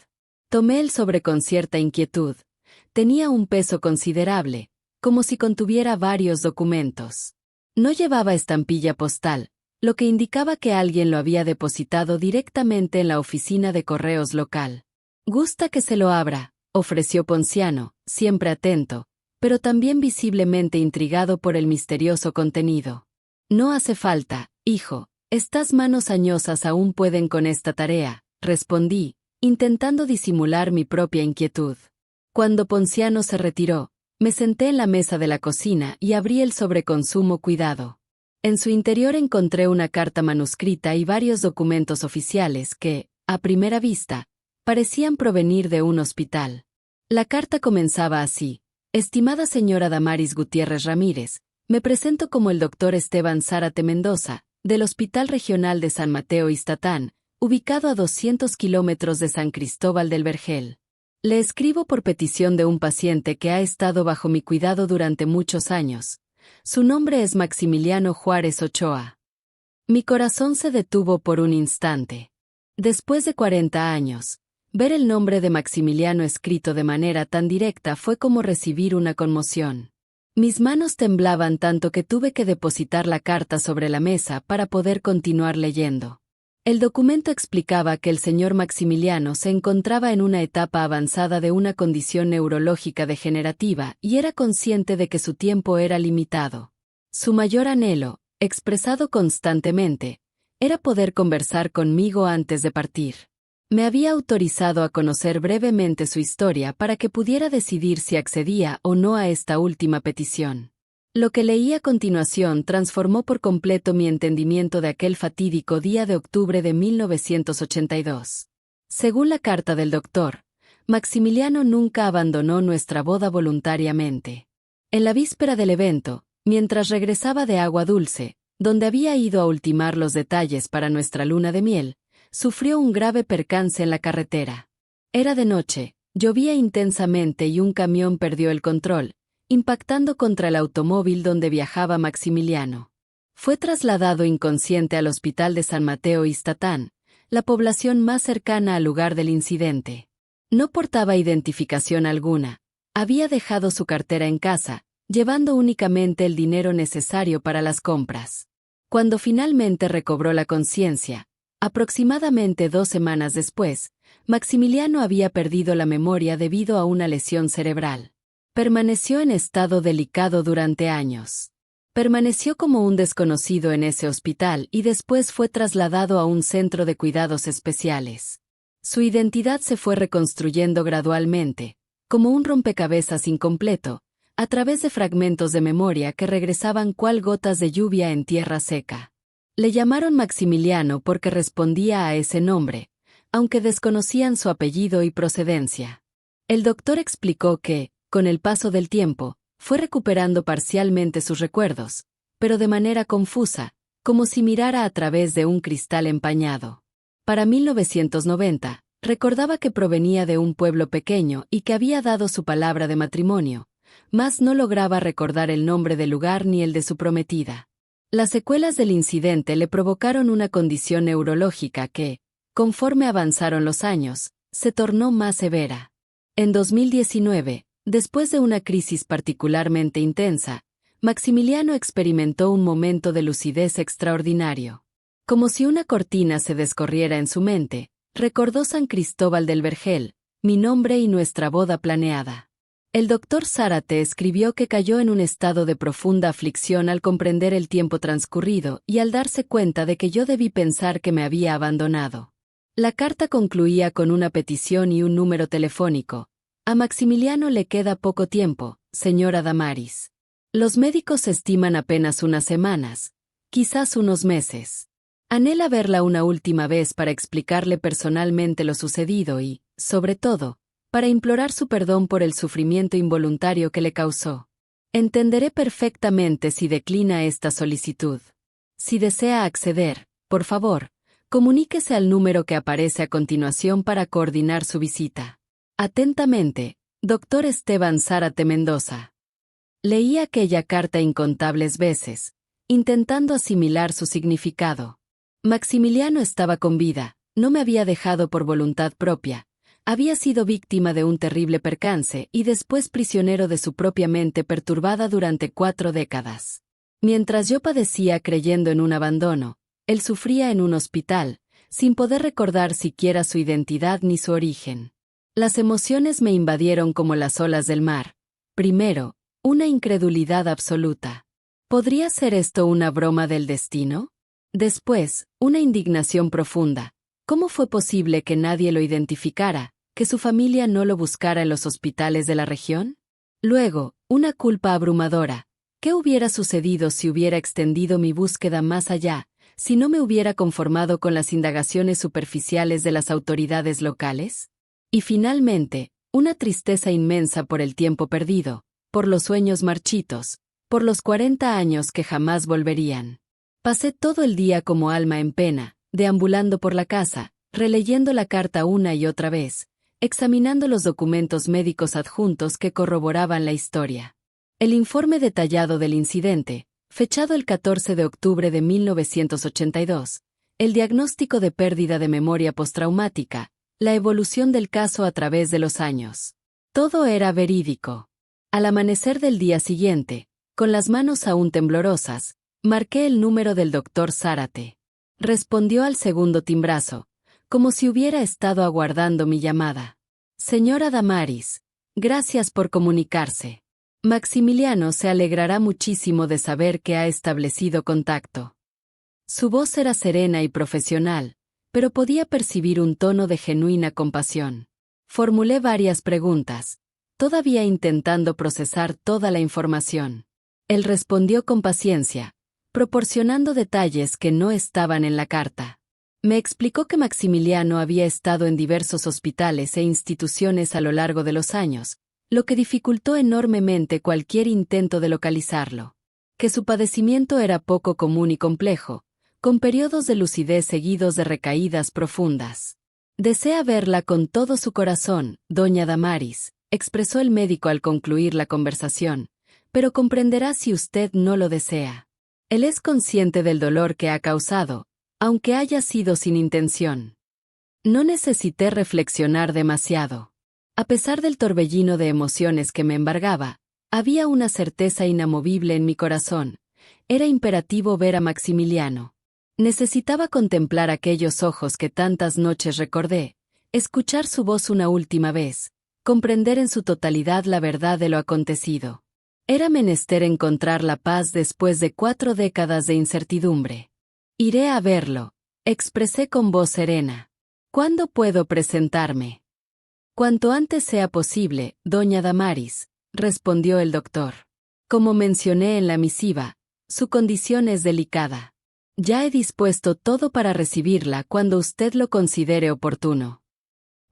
Tomé el sobre con cierta inquietud. Tenía un peso considerable, como si contuviera varios documentos. No llevaba estampilla postal, lo que indicaba que alguien lo había depositado directamente en la oficina de correos local. «Gusta que se lo abra», ofreció Ponciano, siempre atento, pero también visiblemente intrigado por el misterioso contenido. «No hace falta, hijo, estas manos añosas aún pueden con esta tarea», respondí, intentando disimular mi propia inquietud. Cuando Ponciano se retiró, me senté en la mesa de la cocina y abrí el sobre con sumo cuidado. En su interior encontré una carta manuscrita y varios documentos oficiales que, a primera vista, parecían provenir de un hospital. La carta comenzaba así: «Estimada señora Damaris Gutiérrez Ramírez, me presento como el doctor Esteban Zárate Mendoza, del Hospital Regional de San Mateo Ixtatán, ubicado a 200 kilómetros de San Cristóbal del Vergel. Le escribo por petición de un paciente que ha estado bajo mi cuidado durante muchos años. Su nombre es Maximiliano Juárez Ochoa». Mi corazón se detuvo por un instante. Después de 40 años, ver el nombre de Maximiliano escrito de manera tan directa fue como recibir una conmoción. Mis manos temblaban tanto que tuve que depositar la carta sobre la mesa para poder continuar leyendo. El documento explicaba que el señor Maximiliano se encontraba en una etapa avanzada de una condición neurológica degenerativa y era consciente de que su tiempo era limitado. Su mayor anhelo, expresado constantemente, era poder conversar conmigo antes de partir. Me había autorizado a conocer brevemente su historia para que pudiera decidir si accedía o no a esta última petición. Lo que leí a continuación transformó por completo mi entendimiento de aquel fatídico día de octubre de 1982. Según la carta del doctor, Maximiliano nunca abandonó nuestra boda voluntariamente. En la víspera del evento, mientras regresaba de Agua Dulce, donde había ido a ultimar los detalles para nuestra luna de miel, sufrió un grave percance en la carretera. Era de noche, llovía intensamente y un camión perdió el control, impactando contra el automóvil donde viajaba Maximiliano. Fue trasladado inconsciente al Hospital de San Mateo Ixtatán, la población más cercana al lugar del incidente. No portaba identificación alguna. Había dejado su cartera en casa, llevando únicamente el dinero necesario para las compras. Cuando finalmente recobró la conciencia, aproximadamente 2 semanas después, Maximiliano había perdido la memoria debido a una lesión cerebral. Permaneció en estado delicado durante años. Permaneció como un desconocido en ese hospital y después fue trasladado a un centro de cuidados especiales. Su identidad se fue reconstruyendo gradualmente, como un rompecabezas incompleto, a través de fragmentos de memoria que regresaban cual gotas de lluvia en tierra seca. Le llamaron Maximiliano porque respondía a ese nombre, aunque desconocían su apellido y procedencia. El doctor explicó que, con el paso del tiempo, fue recuperando parcialmente sus recuerdos, pero de manera confusa, como si mirara a través de un cristal empañado. Para 1990, recordaba que provenía de un pueblo pequeño y que había dado su palabra de matrimonio, mas no lograba recordar el nombre del lugar ni el de su prometida. Las secuelas del incidente le provocaron una condición neurológica que, conforme avanzaron los años, se tornó más severa. En 2019, después de una crisis particularmente intensa, Maximiliano experimentó un momento de lucidez extraordinario. Como si una cortina se descorriera en su mente, recordó San Cristóbal del Vergel, mi nombre y nuestra boda planeada. El doctor Zárate escribió que cayó en un estado de profunda aflicción al comprender el tiempo transcurrido y al darse cuenta de que yo debí pensar que me había abandonado. La carta concluía con una petición y un número telefónico. A Maximiliano le queda poco tiempo, señora Damaris. Los médicos estiman apenas unas semanas, quizás unos meses. Anhela verla una última vez para explicarle personalmente lo sucedido y, sobre todo, para implorar su perdón por el sufrimiento involuntario que le causó. Entenderé perfectamente si declina esta solicitud. Si desea acceder, por favor, comuníquese al número que aparece a continuación para coordinar su visita. Atentamente, Dr. Esteban Zárate Mendoza. Leí aquella carta incontables veces, intentando asimilar su significado. Maximiliano estaba con vida, no me había dejado por voluntad propia, había sido víctima de un terrible percance y después prisionero de su propia mente perturbada durante 4 décadas. Mientras yo padecía creyendo en un abandono, él sufría en un hospital, sin poder recordar siquiera su identidad ni su origen. Las emociones me invadieron como las olas del mar. Primero, una incredulidad absoluta. ¿Podría ser esto una broma del destino? Después, una indignación profunda. ¿Cómo fue posible que nadie lo identificara, que su familia no lo buscara en los hospitales de la región? Luego, una culpa abrumadora. ¿Qué hubiera sucedido si hubiera extendido mi búsqueda más allá, si no me hubiera conformado con las indagaciones superficiales de las autoridades locales? Y finalmente, una tristeza inmensa por el tiempo perdido, por los sueños marchitos, por los 40 años que jamás volverían. Pasé todo el día como alma en pena, deambulando por la casa, releyendo la carta una y otra vez, examinando los documentos médicos adjuntos que corroboraban la historia. El informe detallado del incidente, fechado el 14 de octubre de 1982, el diagnóstico de pérdida de memoria postraumática, la evolución del caso a través de los años. Todo era verídico. Al amanecer del día siguiente, con las manos aún temblorosas, marqué el número del doctor Zárate. Respondió al segundo timbrazo, como si hubiera estado aguardando mi llamada. Señora Damaris, gracias por comunicarse. Maximiliano se alegrará muchísimo de saber que ha establecido contacto. Su voz era serena y profesional, pero podía percibir un tono de genuina compasión. Formulé varias preguntas, todavía intentando procesar toda la información. Él respondió con paciencia, proporcionando detalles que no estaban en la carta. Me explicó que Maximiliano había estado en diversos hospitales e instituciones a lo largo de los años, lo que dificultó enormemente cualquier intento de localizarlo. Que su padecimiento era poco común y complejo, con periodos de lucidez seguidos de recaídas profundas. Desea verla con todo su corazón, doña Damaris, expresó el médico al concluir la conversación, pero comprenderá si usted no lo desea. Él es consciente del dolor que ha causado, aunque haya sido sin intención. No necesité reflexionar demasiado. A pesar del torbellino de emociones que me embargaba, había una certeza inamovible en mi corazón. Era imperativo ver a Maximiliano. Necesitaba contemplar aquellos ojos que tantas noches recordé, escuchar su voz una última vez, comprender en su totalidad la verdad de lo acontecido. Era menester encontrar la paz después de 4 décadas de incertidumbre. Iré a verlo, expresé con voz serena. ¿Cuándo puedo presentarme? Cuanto antes sea posible, doña Damaris, respondió el doctor. Como mencioné en la misiva, su condición es delicada. Ya he dispuesto todo para recibirla cuando usted lo considere oportuno.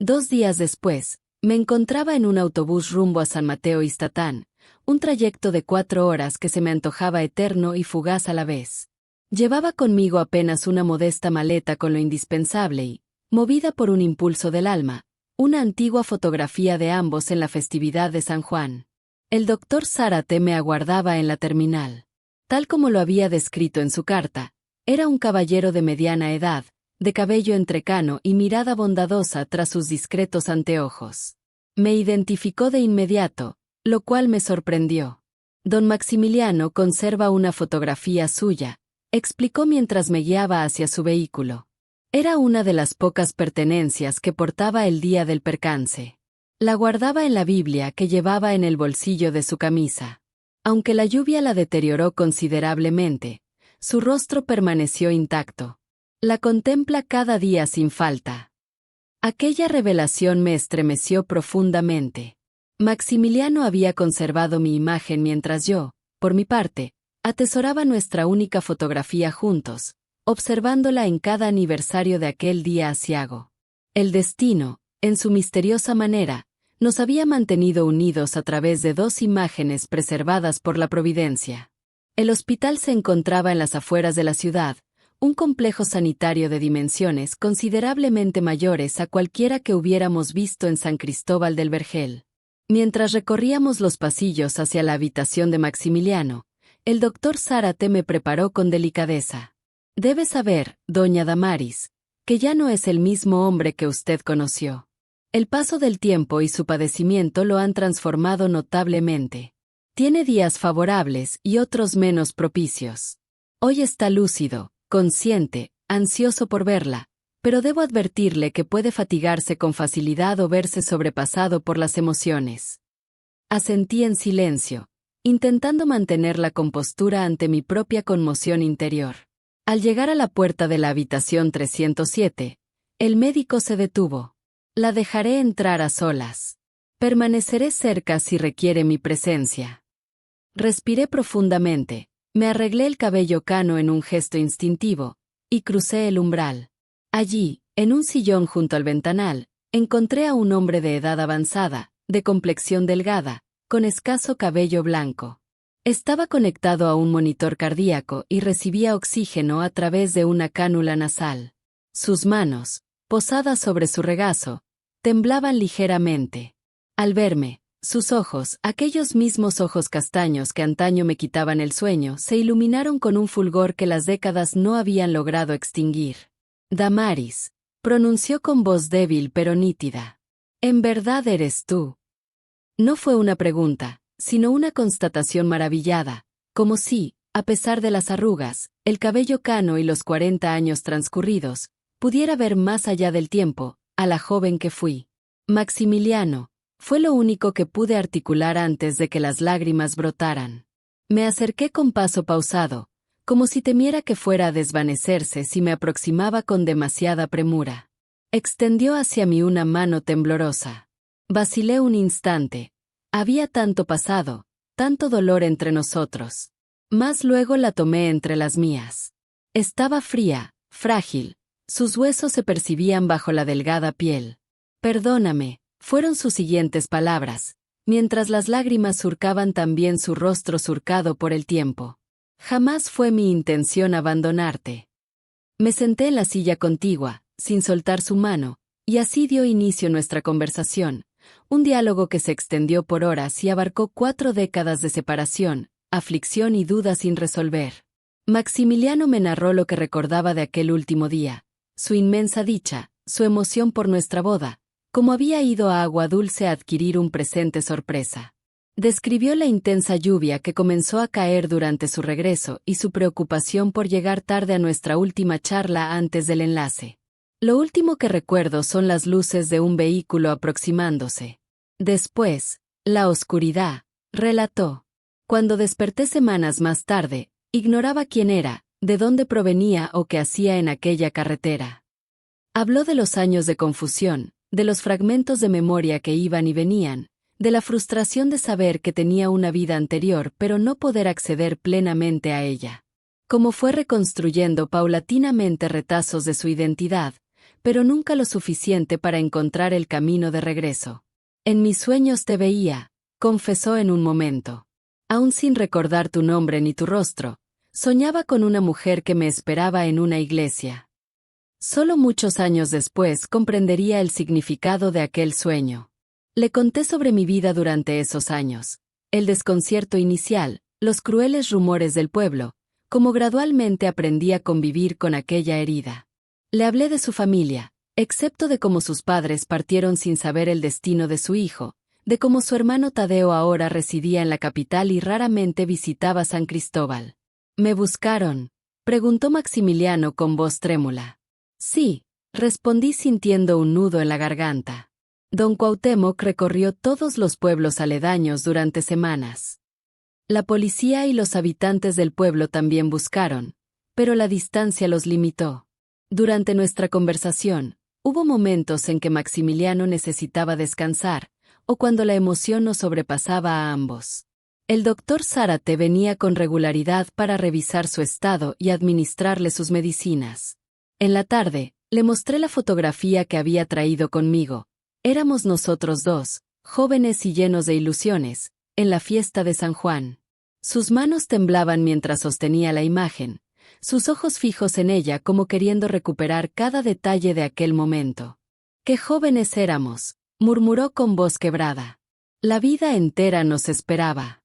2 días después, me encontraba en un autobús rumbo a San Mateo Istatán, un trayecto de 4 horas que se me antojaba eterno y fugaz a la vez. Llevaba conmigo apenas una modesta maleta con lo indispensable y, movida por un impulso del alma, una antigua fotografía de ambos en la festividad de San Juan. El doctor Zárate me aguardaba en la terminal. Tal como lo había descrito en su carta, era un caballero de mediana edad, de cabello entrecano y mirada bondadosa tras sus discretos anteojos. Me identificó de inmediato, lo cual me sorprendió. Don Maximiliano conserva una fotografía suya, explicó mientras me guiaba hacia su vehículo. Era una de las pocas pertenencias que portaba el día del percance. La guardaba en la Biblia que llevaba en el bolsillo de su camisa. Aunque la lluvia la deterioró considerablemente, su rostro permaneció intacto. La contempla cada día sin falta. Aquella revelación me estremeció profundamente. Maximiliano había conservado mi imagen mientras yo, por mi parte, atesoraba nuestra única fotografía juntos, observándola en cada aniversario de aquel día aciago. El destino, en su misteriosa manera, nos había mantenido unidos a través de 2 imágenes preservadas por la providencia. El hospital se encontraba en las afueras de la ciudad, un complejo sanitario de dimensiones considerablemente mayores a cualquiera que hubiéramos visto en San Cristóbal del Vergel. Mientras recorríamos los pasillos hacia la habitación de Maximiliano, el doctor Zárate me preparó con delicadeza. Debe saber, doña Damaris, que ya no es el mismo hombre que usted conoció. El paso del tiempo y su padecimiento lo han transformado notablemente. Tiene días favorables y otros menos propicios. Hoy está lúcido, consciente, ansioso por verla, pero debo advertirle que puede fatigarse con facilidad o verse sobrepasado por las emociones. Asentí en silencio, intentando mantener la compostura ante mi propia conmoción interior. Al llegar a la puerta de la habitación 307, el médico se detuvo. La dejaré entrar a solas. Permaneceré cerca si requiere mi presencia. Respiré profundamente, me arreglé el cabello cano en un gesto instintivo, y crucé el umbral. Allí, en un sillón junto al ventanal, encontré a un hombre de edad avanzada, de complexión delgada, con escaso cabello blanco. Estaba conectado a un monitor cardíaco y recibía oxígeno a través de una cánula nasal. Sus manos, posadas sobre su regazo, temblaban ligeramente. Al verme, sus ojos, aquellos mismos ojos castaños que antaño me quitaban el sueño, se iluminaron con un fulgor que las décadas no habían logrado extinguir. Damaris, pronunció con voz débil pero nítida. ¿En verdad eres tú? No fue una pregunta, sino una constatación maravillada, como si, a pesar de las arrugas, el cabello cano y los 40 años transcurridos, pudiera ver más allá del tiempo, a la joven que fui. Maximiliano, fue lo único que pude articular antes de que las lágrimas brotaran. Me acerqué con paso pausado, como si temiera que fuera a desvanecerse si me aproximaba con demasiada premura. Extendió hacia mí una mano temblorosa. Vacilé un instante. Había tanto pasado, tanto dolor entre nosotros. Mas luego la tomé entre las mías. Estaba fría, frágil, sus huesos se percibían bajo la delgada piel. Perdóname, fueron sus siguientes palabras, mientras las lágrimas surcaban también su rostro surcado por el tiempo. Jamás fue mi intención abandonarte. Me senté en la silla contigua, sin soltar su mano, y así dio inicio nuestra conversación, un diálogo que se extendió por horas y abarcó 4 décadas de separación, aflicción y dudas sin resolver. Maximiliano me narró lo que recordaba de aquel último día, su inmensa dicha, su emoción por nuestra boda, como había ido a Agua Dulce a adquirir un presente sorpresa. Describió la intensa lluvia que comenzó a caer durante su regreso y su preocupación por llegar tarde a nuestra última charla antes del enlace. Lo último que recuerdo son las luces de un vehículo aproximándose. Después, la oscuridad, relató. Cuando desperté semanas más tarde, ignoraba quién era, de dónde provenía o qué hacía en aquella carretera. Habló de los años de confusión, de los fragmentos de memoria que iban y venían, de la frustración de saber que tenía una vida anterior pero no poder acceder plenamente a ella. Cómo fue reconstruyendo paulatinamente retazos de su identidad, pero nunca lo suficiente para encontrar el camino de regreso. En mis sueños te veía, confesó en un momento. Aún sin recordar tu nombre ni tu rostro, soñaba con una mujer que me esperaba en una iglesia. Solo muchos años después comprendería el significado de aquel sueño. Le conté sobre mi vida durante esos años, el desconcierto inicial, los crueles rumores del pueblo, cómo gradualmente aprendí a convivir con aquella herida. Le hablé de su familia, excepto de cómo sus padres partieron sin saber el destino de su hijo, de cómo su hermano Tadeo ahora residía en la capital y raramente visitaba San Cristóbal. ¿Me buscaron?, preguntó Maximiliano con voz trémula. Sí, respondí sintiendo un nudo en la garganta. Don Cuauhtémoc recorrió todos los pueblos aledaños durante semanas. La policía y los habitantes del pueblo también buscaron, pero la distancia los limitó. Durante nuestra conversación, hubo momentos en que Maximiliano necesitaba descansar, o cuando la emoción nos sobrepasaba a ambos. El doctor Zárate venía con regularidad para revisar su estado y administrarle sus medicinas. En la tarde, le mostré la fotografía que había traído conmigo. Éramos nosotros dos, jóvenes y llenos de ilusiones, en la fiesta de San Juan. Sus manos temblaban mientras sostenía la imagen, sus ojos fijos en ella como queriendo recuperar cada detalle de aquel momento. ¡Qué jóvenes éramos!, murmuró con voz quebrada. La vida entera nos esperaba.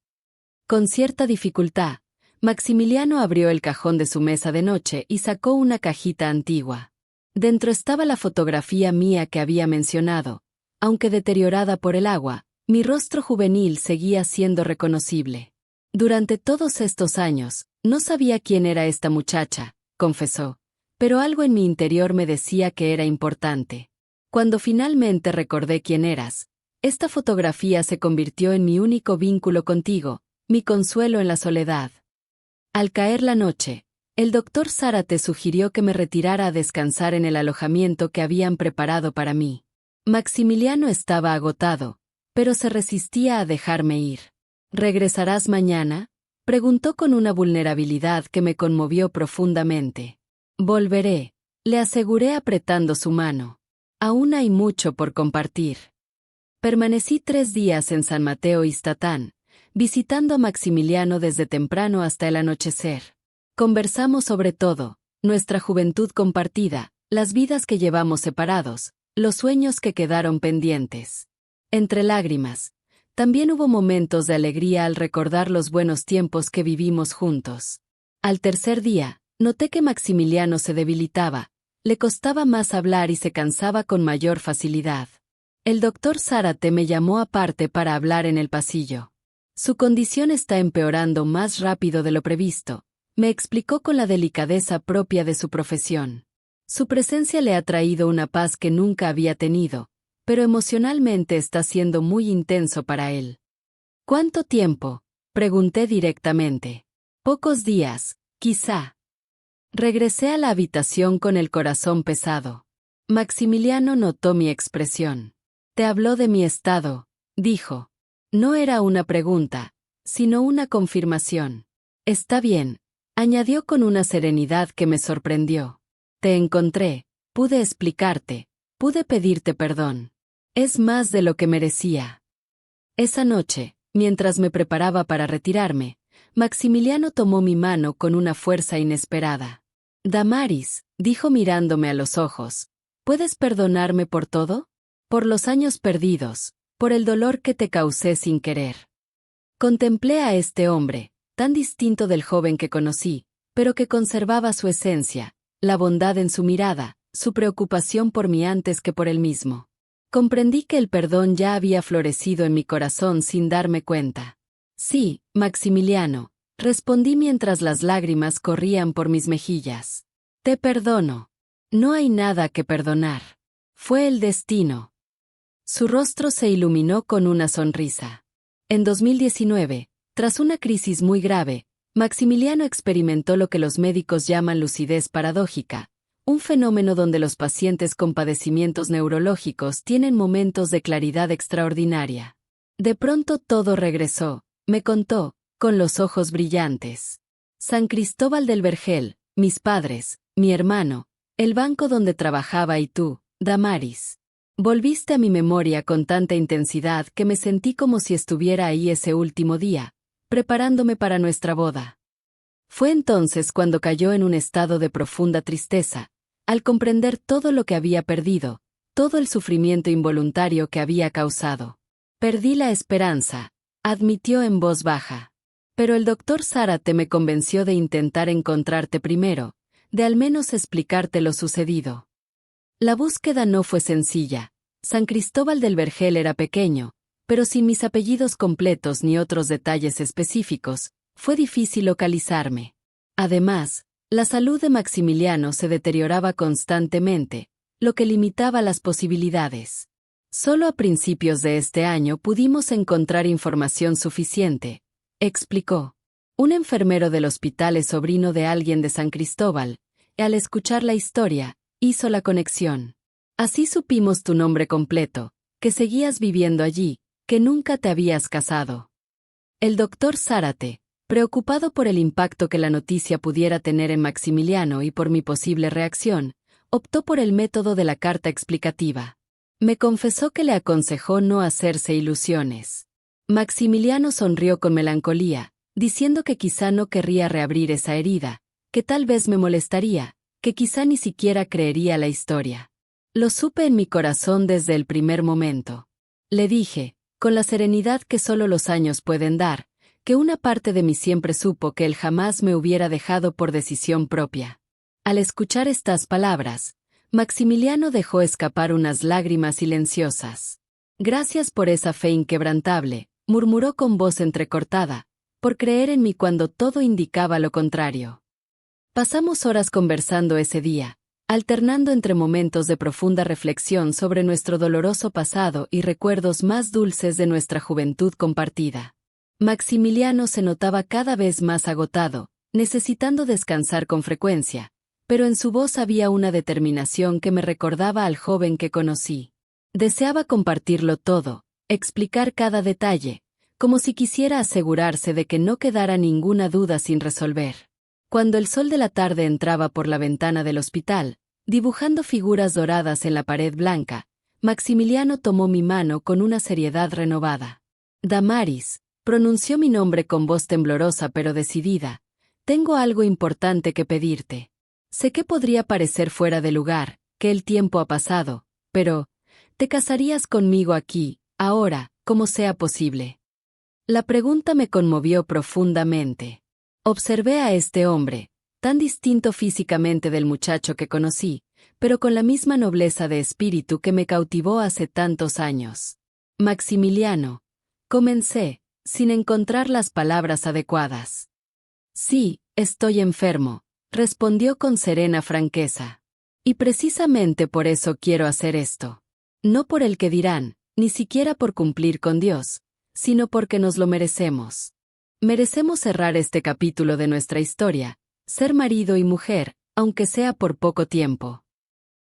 Con cierta dificultad, Maximiliano abrió el cajón de su mesa de noche y sacó una cajita antigua. Dentro estaba la fotografía mía que había mencionado. Aunque deteriorada por el agua, mi rostro juvenil seguía siendo reconocible. Durante todos estos años, no sabía quién era esta muchacha, confesó, pero algo en mi interior me decía que era importante. Cuando finalmente recordé quién eras, esta fotografía se convirtió en mi único vínculo contigo, mi consuelo en la soledad. Al caer la noche, el doctor Zárate sugirió que me retirara a descansar en el alojamiento que habían preparado para mí. Maximiliano estaba agotado, pero se resistía a dejarme ir. ¿Regresarás mañana?, preguntó con una vulnerabilidad que me conmovió profundamente. Volveré, le aseguré apretando su mano. Aún hay mucho por compartir. Permanecí 3 días en San Mateo Ixtatán, visitando a Maximiliano desde temprano hasta el anochecer. Conversamos sobre todo, nuestra juventud compartida, las vidas que llevamos separados, los sueños que quedaron pendientes. Entre lágrimas, también hubo momentos de alegría al recordar los buenos tiempos que vivimos juntos. Al tercer día, noté que Maximiliano se debilitaba, le costaba más hablar y se cansaba con mayor facilidad. El doctor Zárate me llamó aparte para hablar en el pasillo. Su condición está empeorando más rápido de lo previsto, me explicó con la delicadeza propia de su profesión. Su presencia le ha traído una paz que nunca había tenido, pero emocionalmente está siendo muy intenso para él. ¿Cuánto tiempo?, pregunté directamente. Pocos días, quizá. Regresé a la habitación con el corazón pesado. Maximiliano notó mi expresión. Te habló de mi estado, dijo. No era una pregunta, sino una confirmación. Está bien, añadió con una serenidad que me sorprendió. Te encontré, pude explicarte, pude pedirte perdón. Es más de lo que merecía. Esa noche, mientras me preparaba para retirarme, Maximiliano tomó mi mano con una fuerza inesperada. Damaris, dijo mirándome a los ojos, ¿puedes perdonarme por todo? Por los años perdidos, por el dolor que te causé sin querer. Contemplé a este hombre, tan distinto del joven que conocí, pero que conservaba su esencia, la bondad en su mirada, su preocupación por mí antes que por él mismo. Comprendí que el perdón ya había florecido en mi corazón sin darme cuenta. Sí, Maximiliano, respondí mientras las lágrimas corrían por mis mejillas. Te perdono. No hay nada que perdonar. Fue el destino. Su rostro se iluminó con una sonrisa. En 2019, tras una crisis muy grave, Maximiliano experimentó lo que los médicos llaman lucidez paradójica, un fenómeno donde los pacientes con padecimientos neurológicos tienen momentos de claridad extraordinaria. De pronto todo regresó, me contó, con los ojos brillantes. San Cristóbal del Vergel, mis padres, mi hermano, el banco donde trabajaba y tú, Damaris. Volviste a mi memoria con tanta intensidad que me sentí como si estuviera ahí ese último día, preparándome para nuestra boda. Fue entonces cuando cayó en un estado de profunda tristeza, al comprender todo lo que había perdido, todo el sufrimiento involuntario que había causado. Perdí la esperanza, admitió en voz baja. Pero el doctor Zárate me convenció de intentar encontrarte primero, de al menos explicarte lo sucedido. La búsqueda no fue sencilla. San Cristóbal del Vergel era pequeño, pero sin mis apellidos completos ni otros detalles específicos, fue difícil localizarme. Además, la salud de Maximiliano se deterioraba constantemente, lo que limitaba las posibilidades. Solo a principios de este año pudimos encontrar información suficiente, explicó. Un enfermero del hospital es sobrino de alguien de San Cristóbal, y al escuchar la historia, hizo la conexión. Así supimos tu nombre completo, que seguías viviendo allí, que nunca te habías casado. El doctor Zárate, preocupado por el impacto que la noticia pudiera tener en Maximiliano y por mi posible reacción, optó por el método de la carta explicativa. Me confesó que le aconsejó no hacerse ilusiones. Maximiliano sonrió con melancolía, diciendo que quizá no querría reabrir esa herida, que tal vez me molestaría, que quizá ni siquiera creería la historia. Lo supe en mi corazón desde el primer momento. Le dije, con la serenidad que solo los años pueden dar, que una parte de mí siempre supo que él jamás me hubiera dejado por decisión propia. Al escuchar estas palabras, Maximiliano dejó escapar unas lágrimas silenciosas. Gracias por esa fe inquebrantable, murmuró con voz entrecortada, por creer en mí cuando todo indicaba lo contrario. Pasamos horas conversando ese día, alternando entre momentos de profunda reflexión sobre nuestro doloroso pasado y recuerdos más dulces de nuestra juventud compartida. Maximiliano se notaba cada vez más agotado, necesitando descansar con frecuencia, pero en su voz había una determinación que me recordaba al joven que conocí. Deseaba compartirlo todo, explicar cada detalle, como si quisiera asegurarse de que no quedara ninguna duda sin resolver. Cuando el sol de la tarde entraba por la ventana del hospital, dibujando figuras doradas en la pared blanca, Maximiliano tomó mi mano con una seriedad renovada. Damaris, pronunció mi nombre con voz temblorosa pero decidida, tengo algo importante que pedirte. Sé que podría parecer fuera de lugar, que el tiempo ha pasado, pero, ¿te casarías conmigo aquí, ahora, como sea posible? La pregunta me conmovió profundamente. Observé a este hombre, tan distinto físicamente del muchacho que conocí, pero con la misma nobleza de espíritu que me cautivó hace tantos años. Maximiliano, comencé, sin encontrar las palabras adecuadas. Sí, estoy enfermo, respondió con serena franqueza. Y precisamente por eso quiero hacer esto. No por el que dirán, ni siquiera por cumplir con Dios, sino porque nos lo merecemos. Merecemos cerrar este capítulo de nuestra historia, ser marido y mujer, aunque sea por poco tiempo.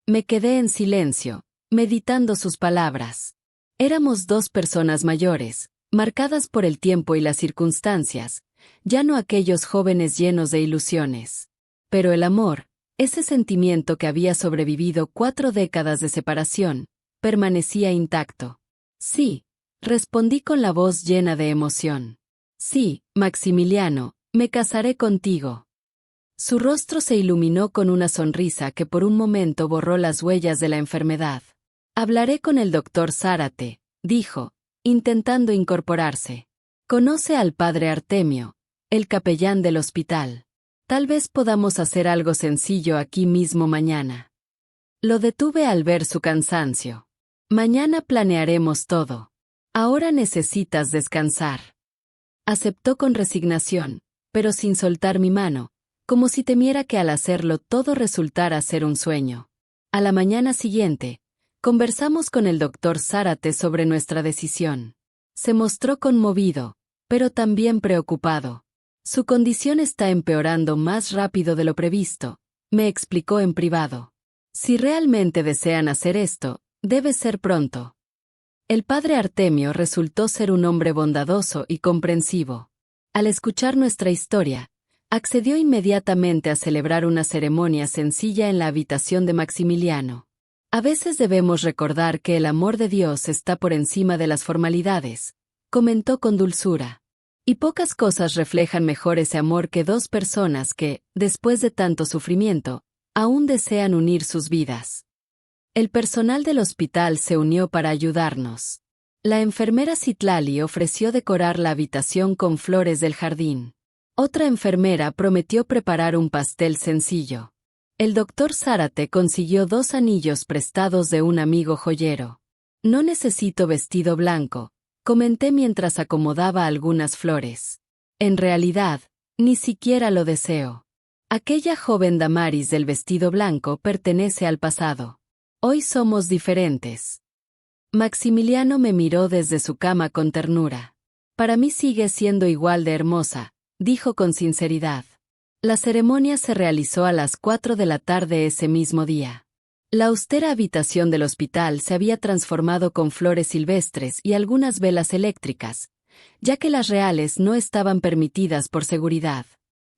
Me quedé en silencio, meditando sus palabras. Éramos dos personas mayores, marcadas por el tiempo y las circunstancias, ya no aquellos jóvenes llenos de ilusiones. Pero el amor, ese sentimiento que había sobrevivido 4 décadas de separación, permanecía intacto. Sí, respondí con la voz llena de emoción. Sí, Maximiliano, me casaré contigo. Su rostro se iluminó con una sonrisa que por un momento borró las huellas de la enfermedad. Hablaré con el doctor Zárate, dijo, intentando incorporarse. Conoce al padre Artemio, el capellán del hospital. Tal vez podamos hacer algo sencillo aquí mismo mañana. Lo detuve al ver su cansancio. Mañana planearemos todo. Ahora necesitas descansar. Aceptó con resignación, pero sin soltar mi mano, como si temiera que al hacerlo todo resultara ser un sueño. A la mañana siguiente, conversamos con el doctor Zárate sobre nuestra decisión. Se mostró conmovido, pero también preocupado. Su condición está empeorando más rápido de lo previsto, me explicó en privado. Si realmente desean hacer esto, debe ser pronto. El padre Artemio resultó ser un hombre bondadoso y comprensivo. Al escuchar nuestra historia, accedió inmediatamente a celebrar una ceremonia sencilla en la habitación de Maximiliano. A veces debemos recordar que el amor de Dios está por encima de las formalidades, comentó con dulzura. Y pocas cosas reflejan mejor ese amor que dos personas que, después de tanto sufrimiento, aún desean unir sus vidas. El personal del hospital se unió para ayudarnos. La enfermera Citlali ofreció decorar la habitación con flores del jardín. Otra enfermera prometió preparar un pastel sencillo. El doctor Zárate consiguió 2 anillos prestados de un amigo joyero. No necesito vestido blanco, comenté mientras acomodaba algunas flores. En realidad, ni siquiera lo deseo. Aquella joven Damaris del vestido blanco pertenece al pasado. Hoy somos diferentes. Maximiliano me miró desde su cama con ternura. Para mí sigue siendo igual de hermosa, dijo con sinceridad. La ceremonia se realizó a las 4 de la tarde ese mismo día. La austera habitación del hospital se había transformado con flores silvestres y algunas velas eléctricas, ya que las reales no estaban permitidas por seguridad.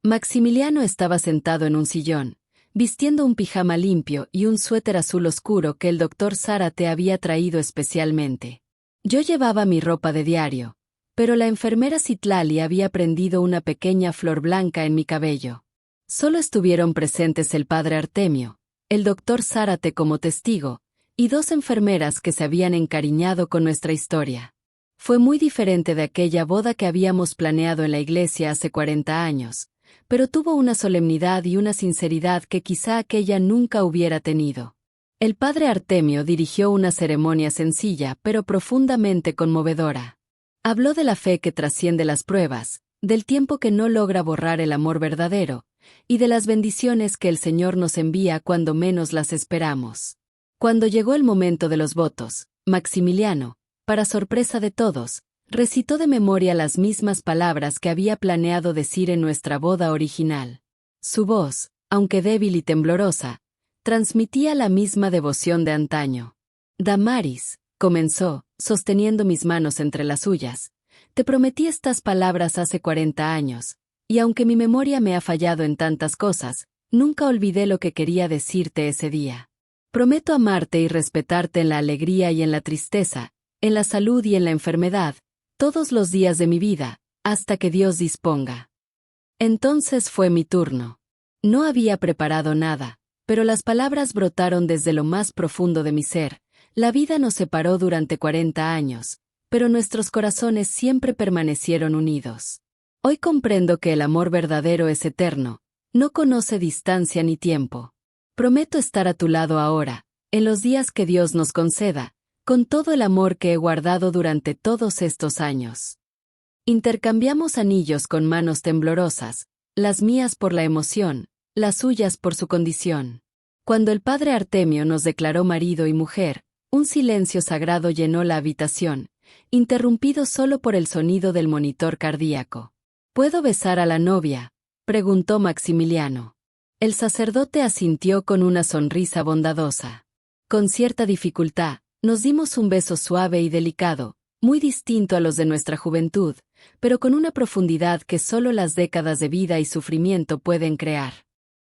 Maximiliano estaba sentado en un sillón, vistiendo un pijama limpio y un suéter azul oscuro que el doctor Zárate había traído especialmente. Yo llevaba mi ropa de diario, pero la enfermera Citlali había prendido una pequeña flor blanca en mi cabello. Solo estuvieron presentes el padre Artemio, el doctor Zárate como testigo, y 2 enfermeras que se habían encariñado con nuestra historia. Fue muy diferente de aquella boda que habíamos planeado en la iglesia hace 40 años, pero tuvo una solemnidad y una sinceridad que quizá aquella nunca hubiera tenido. El padre Artemio dirigió una ceremonia sencilla pero profundamente conmovedora. Habló de la fe que trasciende las pruebas, del tiempo que no logra borrar el amor verdadero, y de las bendiciones que el Señor nos envía cuando menos las esperamos. Cuando llegó el momento de los votos, Maximiliano, para sorpresa de todos, recitó de memoria las mismas palabras que había planeado decir en nuestra boda original. Su voz, aunque débil y temblorosa, transmitía la misma devoción de antaño. Damaris, comenzó, sosteniendo mis manos entre las suyas, te prometí estas palabras hace 40 años, y aunque mi memoria me ha fallado en tantas cosas, nunca olvidé lo que quería decirte ese día. Prometo amarte y respetarte en la alegría y en la tristeza, en la salud y en la enfermedad, todos los días de mi vida, hasta que Dios disponga. Entonces fue mi turno. No había preparado nada, pero las palabras brotaron desde lo más profundo de mi ser. La vida nos separó durante 40 años, pero nuestros corazones siempre permanecieron unidos. Hoy comprendo que el amor verdadero es eterno, no conoce distancia ni tiempo. Prometo estar a tu lado ahora, en los días que Dios nos conceda, con todo el amor que he guardado durante todos estos años. Intercambiamos anillos con manos temblorosas, las mías por la emoción, las suyas por su condición. Cuando el padre Artemio nos declaró marido y mujer, un silencio sagrado llenó la habitación, interrumpido solo por el sonido del monitor cardíaco. ¿Puedo besar a la novia?, preguntó Maximiliano. El sacerdote asintió con una sonrisa bondadosa. Con cierta dificultad, nos dimos un beso suave y delicado, muy distinto a los de nuestra juventud, pero con una profundidad que solo las décadas de vida y sufrimiento pueden crear.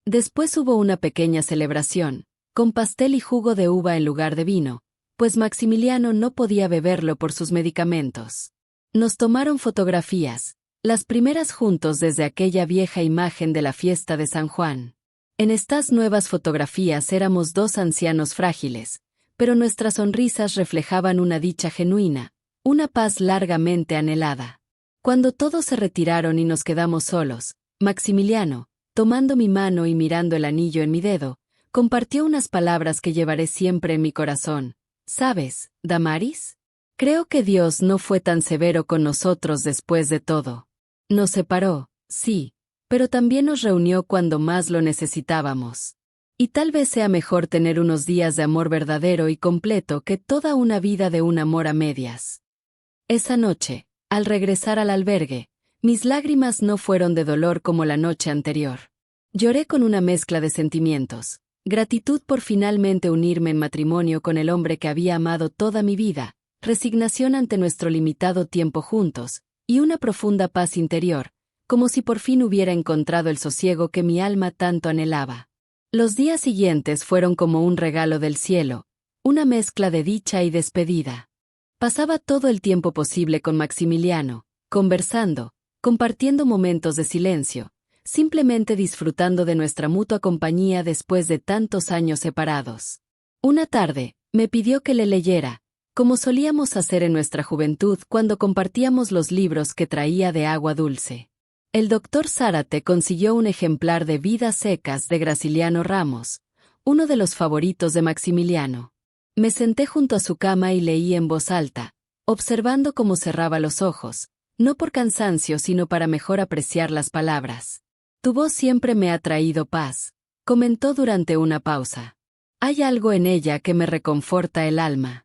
Después hubo una pequeña celebración, con pastel y jugo de uva en lugar de vino, pues Maximiliano no podía beberlo por sus medicamentos. Nos tomaron fotografías, las primeras juntos desde aquella vieja imagen de la fiesta de San Juan. En estas nuevas fotografías éramos 2 ancianos frágiles, pero nuestras sonrisas reflejaban una dicha genuina, una paz largamente anhelada. Cuando todos se retiraron y nos quedamos solos, Maximiliano, tomando mi mano y mirando el anillo en mi dedo, compartió unas palabras que llevaré siempre en mi corazón. ¿Sabes, Damaris? Creo que Dios no fue tan severo con nosotros después de todo. Nos separó, sí, pero también nos reunió cuando más lo necesitábamos. Y tal vez sea mejor tener unos días de amor verdadero y completo que toda una vida de un amor a medias. Esa noche, al regresar al albergue, mis lágrimas no fueron de dolor como la noche anterior. Lloré con una mezcla de sentimientos: gratitud por finalmente unirme en matrimonio con el hombre que había amado toda mi vida, resignación ante nuestro limitado tiempo juntos, y una profunda paz interior, como si por fin hubiera encontrado el sosiego que mi alma tanto anhelaba. Los días siguientes fueron como un regalo del cielo, una mezcla de dicha y despedida. Pasaba todo el tiempo posible con Maximiliano, conversando, compartiendo momentos de silencio, simplemente disfrutando de nuestra mutua compañía después de tantos años separados. Una tarde, me pidió que le leyera, como solíamos hacer en nuestra juventud cuando compartíamos los libros que traía de agua dulce. El doctor Zárate consiguió un ejemplar de Vidas secas de Graciliano Ramos, uno de los favoritos de Maximiliano. Me senté junto a su cama y leí en voz alta, observando cómo cerraba los ojos, no por cansancio sino para mejor apreciar las palabras. Tu voz siempre me ha traído paz, comentó durante una pausa. Hay algo en ella que me reconforta el alma.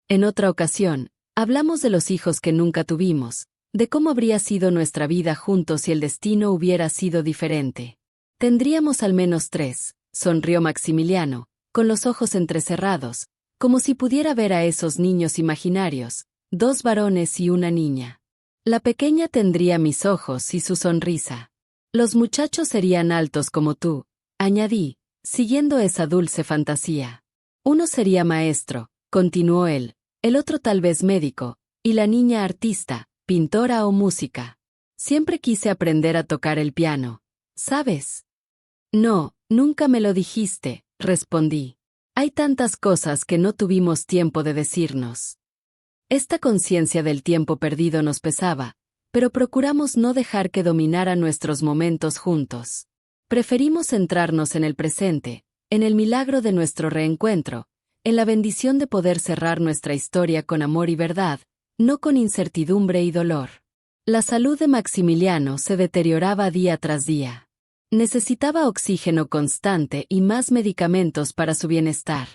En otra ocasión, hablamos de los hijos que nunca tuvimos, de cómo habría sido nuestra vida juntos si el destino hubiera sido diferente. Tendríamos al menos 3, sonrió Maximiliano, con los ojos entrecerrados, como si pudiera ver a esos niños imaginarios, 2 varones y una niña. La pequeña tendría mis ojos y su sonrisa. Los muchachos serían altos como tú, añadí, siguiendo esa dulce fantasía. Uno sería maestro, continuó él, el otro tal vez médico, y la niña artista, pintora o música. Siempre quise aprender a tocar el piano, ¿sabes? No, nunca me lo dijiste, respondí. Hay tantas cosas que no tuvimos tiempo de decirnos. Esta conciencia del tiempo perdido nos pesaba, pero procuramos no dejar que dominara nuestros momentos juntos. Preferimos centrarnos en el presente, en el milagro de nuestro reencuentro, en la bendición de poder cerrar nuestra historia con amor y verdad, no con incertidumbre y dolor. La salud de Maximiliano se deterioraba día tras día. Necesitaba oxígeno constante y más medicamentos para su bienestar.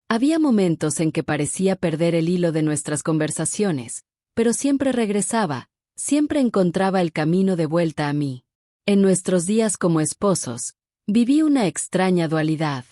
Había momentos en que parecía perder el hilo de nuestras conversaciones, pero siempre regresaba, siempre encontraba el camino de vuelta a mí. En nuestros días como esposos, viví una extraña dualidad.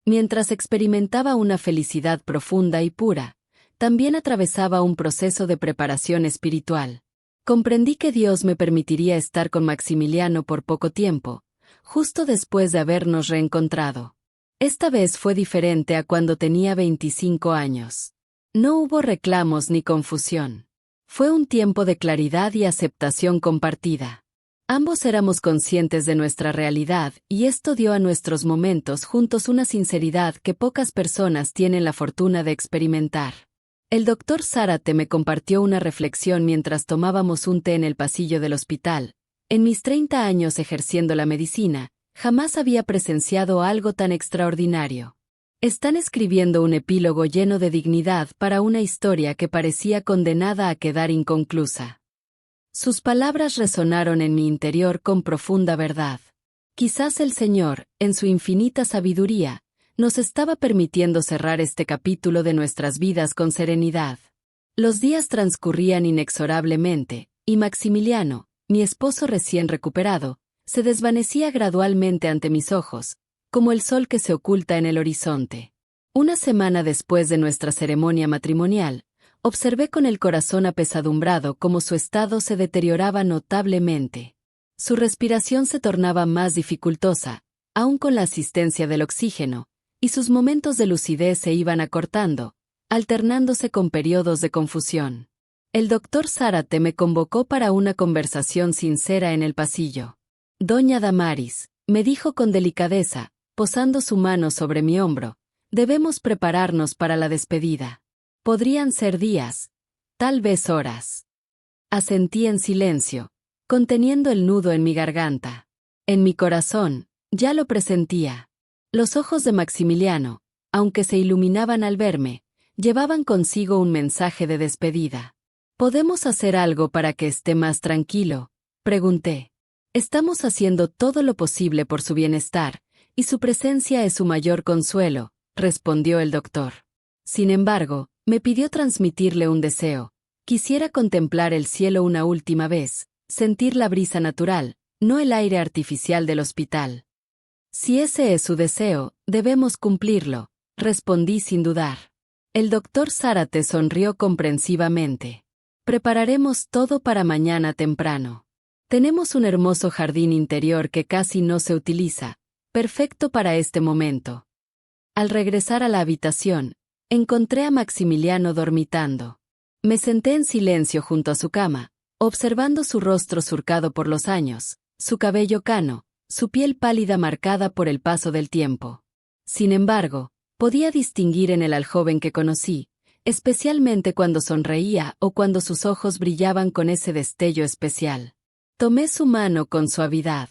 Mientras experimentaba una felicidad profunda y pura, también atravesaba un proceso de preparación espiritual. Comprendí que Dios me permitiría estar con Maximiliano por poco tiempo, justo después de habernos reencontrado. Esta vez fue diferente a cuando tenía 25 años. No hubo reclamos ni confusión. Fue un tiempo de claridad y aceptación compartida. Ambos éramos conscientes de nuestra realidad y esto dio a nuestros momentos juntos una sinceridad que pocas personas tienen la fortuna de experimentar. El doctor Zárate me compartió una reflexión mientras tomábamos un té en el pasillo del hospital. En mis 30 años ejerciendo la medicina, jamás había presenciado algo tan extraordinario. Están escribiendo un epílogo lleno de dignidad para una historia que parecía condenada a quedar inconclusa. Sus palabras resonaron en mi interior con profunda verdad. Quizás el Señor, en su infinita sabiduría, nos estaba permitiendo cerrar este capítulo de nuestras vidas con serenidad. Los días transcurrían inexorablemente, y Maximiliano, mi esposo recién recuperado, se desvanecía gradualmente ante mis ojos, como el sol que se oculta en el horizonte. Una semana después de nuestra ceremonia matrimonial, observé con el corazón apesadumbrado cómo su estado se deterioraba notablemente. Su respiración se tornaba más dificultosa, aun con la asistencia del oxígeno, y sus momentos de lucidez se iban acortando, alternándose con periodos de confusión. El doctor Zárate me convocó para una conversación sincera en el pasillo. Doña Damaris, me dijo con delicadeza, posando su mano sobre mi hombro, debemos prepararnos para la despedida. Podrían ser días, tal vez horas. Asentí en silencio, conteniendo el nudo en mi garganta. En mi corazón, ya lo presentía. Los ojos de Maximiliano, aunque se iluminaban al verme, llevaban consigo un mensaje de despedida. ¿Podemos hacer algo para que esté más tranquilo?, pregunté. Estamos haciendo todo lo posible por su bienestar, y su presencia es su mayor consuelo, respondió el doctor. Sin embargo, me pidió transmitirle un deseo. Quisiera contemplar el cielo una última vez, sentir la brisa natural, no el aire artificial del hospital. Si ese es su deseo, debemos cumplirlo, respondí sin dudar. El doctor Zárate sonrió comprensivamente. Prepararemos todo para mañana temprano. Tenemos un hermoso jardín interior que casi no se utiliza, perfecto para este momento. Al regresar a la habitación, encontré a Maximiliano dormitando. Me senté en silencio junto a su cama, observando su rostro surcado por los años, su cabello cano, su piel pálida marcada por el paso del tiempo. Sin embargo, podía distinguir en él al joven que conocí, especialmente cuando sonreía o cuando sus ojos brillaban con ese destello especial. Tomé su mano con suavidad.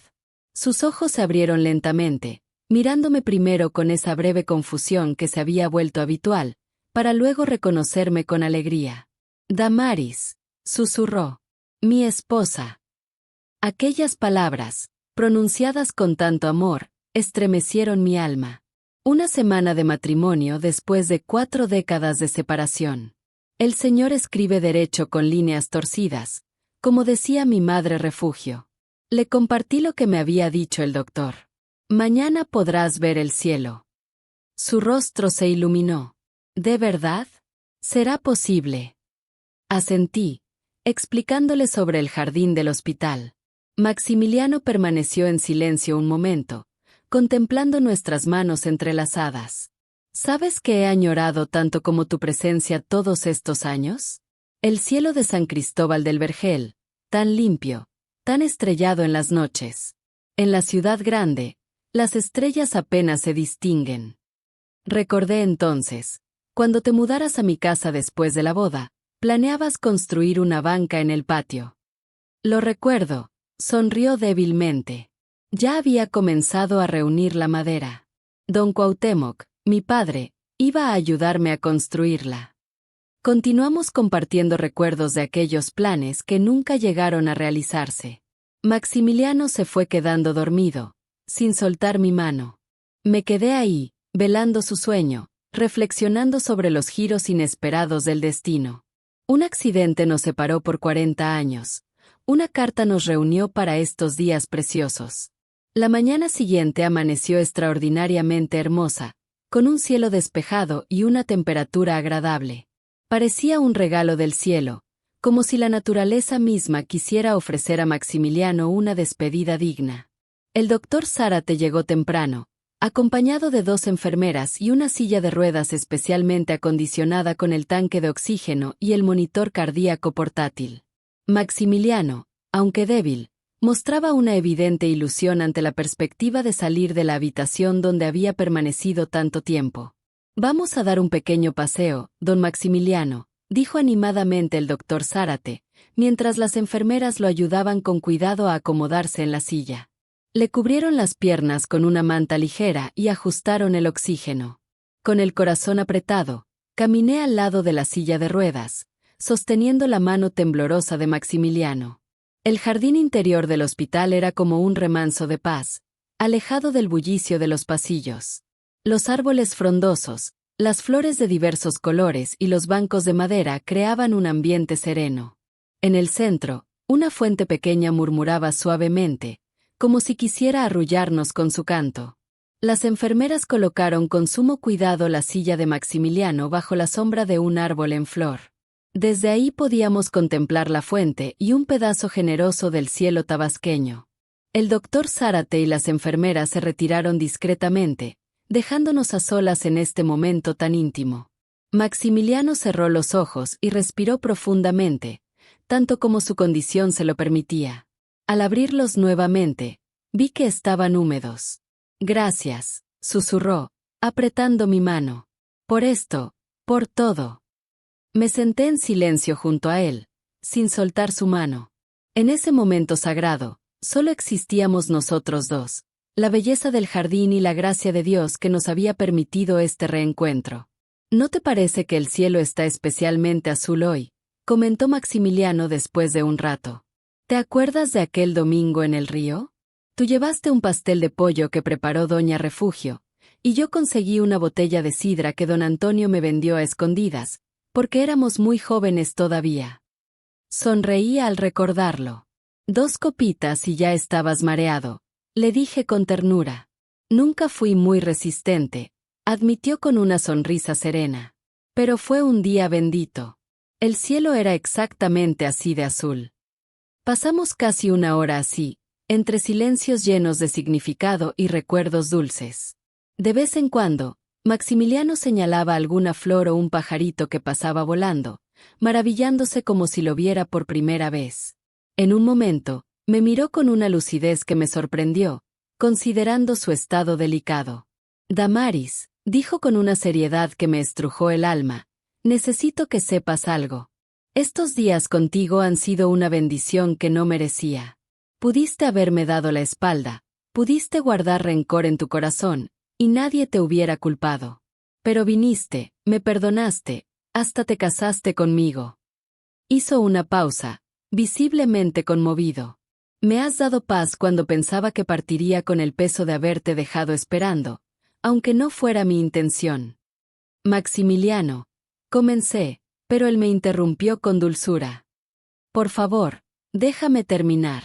Sus ojos se abrieron lentamente, mirándome primero con esa breve confusión que se había vuelto habitual, para luego reconocerme con alegría. Damaris, susurró. Mi esposa. Aquellas palabras, pronunciadas con tanto amor, estremecieron mi alma. Una semana de matrimonio después de 4 décadas de separación. El Señor escribe derecho con líneas torcidas, como decía mi madre refugio. Le compartí lo que me había dicho el doctor. Mañana podrás ver el cielo. Su rostro se iluminó. ¿De verdad? ¿Será posible? Asentí, explicándole sobre el jardín del hospital. Maximiliano permaneció en silencio un momento, contemplando nuestras manos entrelazadas. ¿Sabes que he añorado tanto como tu presencia todos estos años? El cielo de San Cristóbal del Vergel, tan limpio, tan estrellado en las noches. En la ciudad grande, las estrellas apenas se distinguen. Recordé entonces, cuando te mudaras a mi casa después de la boda, planeabas construir una banca en el patio. Lo recuerdo, sonrió débilmente. Ya había comenzado a reunir la madera. Don Cuauhtémoc, mi padre, iba a ayudarme a construirla. Continuamos compartiendo recuerdos de aquellos planes que nunca llegaron a realizarse. Maximiliano se fue quedando dormido, sin soltar mi mano. Me quedé ahí, velando su sueño, reflexionando sobre los giros inesperados del destino. Un accidente nos separó por 40 años. Una carta nos reunió para estos días preciosos. La mañana siguiente amaneció extraordinariamente hermosa, con un cielo despejado y una temperatura agradable. Parecía un regalo del cielo, como si la naturaleza misma quisiera ofrecer a Maximiliano una despedida digna. El doctor Zárate llegó temprano, acompañado de 2 enfermeras y una silla de ruedas especialmente acondicionada con el tanque de oxígeno y el monitor cardíaco portátil. Maximiliano, aunque débil, mostraba una evidente ilusión ante la perspectiva de salir de la habitación donde había permanecido tanto tiempo. Vamos a dar un pequeño paseo, don Maximiliano, dijo animadamente el doctor Zárate, mientras las enfermeras lo ayudaban con cuidado a acomodarse en la silla. Le cubrieron las piernas con una manta ligera y ajustaron el oxígeno. Con el corazón apretado, caminé al lado de la silla de ruedas, sosteniendo la mano temblorosa de Maximiliano. El jardín interior del hospital era como un remanso de paz, alejado del bullicio de los pasillos. Los árboles frondosos, las flores de diversos colores y los bancos de madera creaban un ambiente sereno. En el centro, una fuente pequeña murmuraba suavemente, como si quisiera arrullarnos con su canto. Las enfermeras colocaron con sumo cuidado la silla de Maximiliano bajo la sombra de un árbol en flor. Desde ahí podíamos contemplar la fuente y un pedazo generoso del cielo tabasqueño. El doctor Zárate y las enfermeras se retiraron discretamente, dejándonos a solas en este momento tan íntimo. Maximiliano cerró los ojos y respiró profundamente, tanto como su condición se lo permitía. Al abrirlos nuevamente, vi que estaban húmedos. Gracias, susurró, apretando mi mano. Por esto, por todo. Me senté en silencio junto a él, sin soltar su mano. En ese momento sagrado, solo existíamos nosotros dos, la belleza del jardín y la gracia de Dios que nos había permitido este reencuentro. ¿No te parece que el cielo está especialmente azul hoy?, comentó Maximiliano después de un rato. ¿Te acuerdas de aquel domingo en el río? Tú llevaste un pastel de pollo que preparó Doña Refugio, y yo conseguí una botella de sidra que don Antonio me vendió a escondidas, porque éramos muy jóvenes todavía. Sonreí al recordarlo. 2 copitas y ya estabas mareado, le dije con ternura. Nunca fui muy resistente, admitió con una sonrisa serena. Pero fue un día bendito. El cielo era exactamente así de azul. Pasamos casi una hora así, entre silencios llenos de significado y recuerdos dulces. De vez en cuando, Maximiliano señalaba alguna flor o un pajarito que pasaba volando, maravillándose como si lo viera por primera vez. En un momento, me miró con una lucidez que me sorprendió, considerando su estado delicado. Damaris, dijo con una seriedad que me estrujó el alma, necesito que sepas algo. Estos días contigo han sido una bendición que no merecía. Pudiste haberme dado la espalda, pudiste guardar rencor en tu corazón, y nadie te hubiera culpado. Pero viniste, me perdonaste, hasta te casaste conmigo. Hizo una pausa, visiblemente conmovido. Me has dado paz cuando pensaba que partiría con el peso de haberte dejado esperando, aunque no fuera mi intención. Maximiliano, comencé, pero él me interrumpió con dulzura. Por favor, déjame terminar.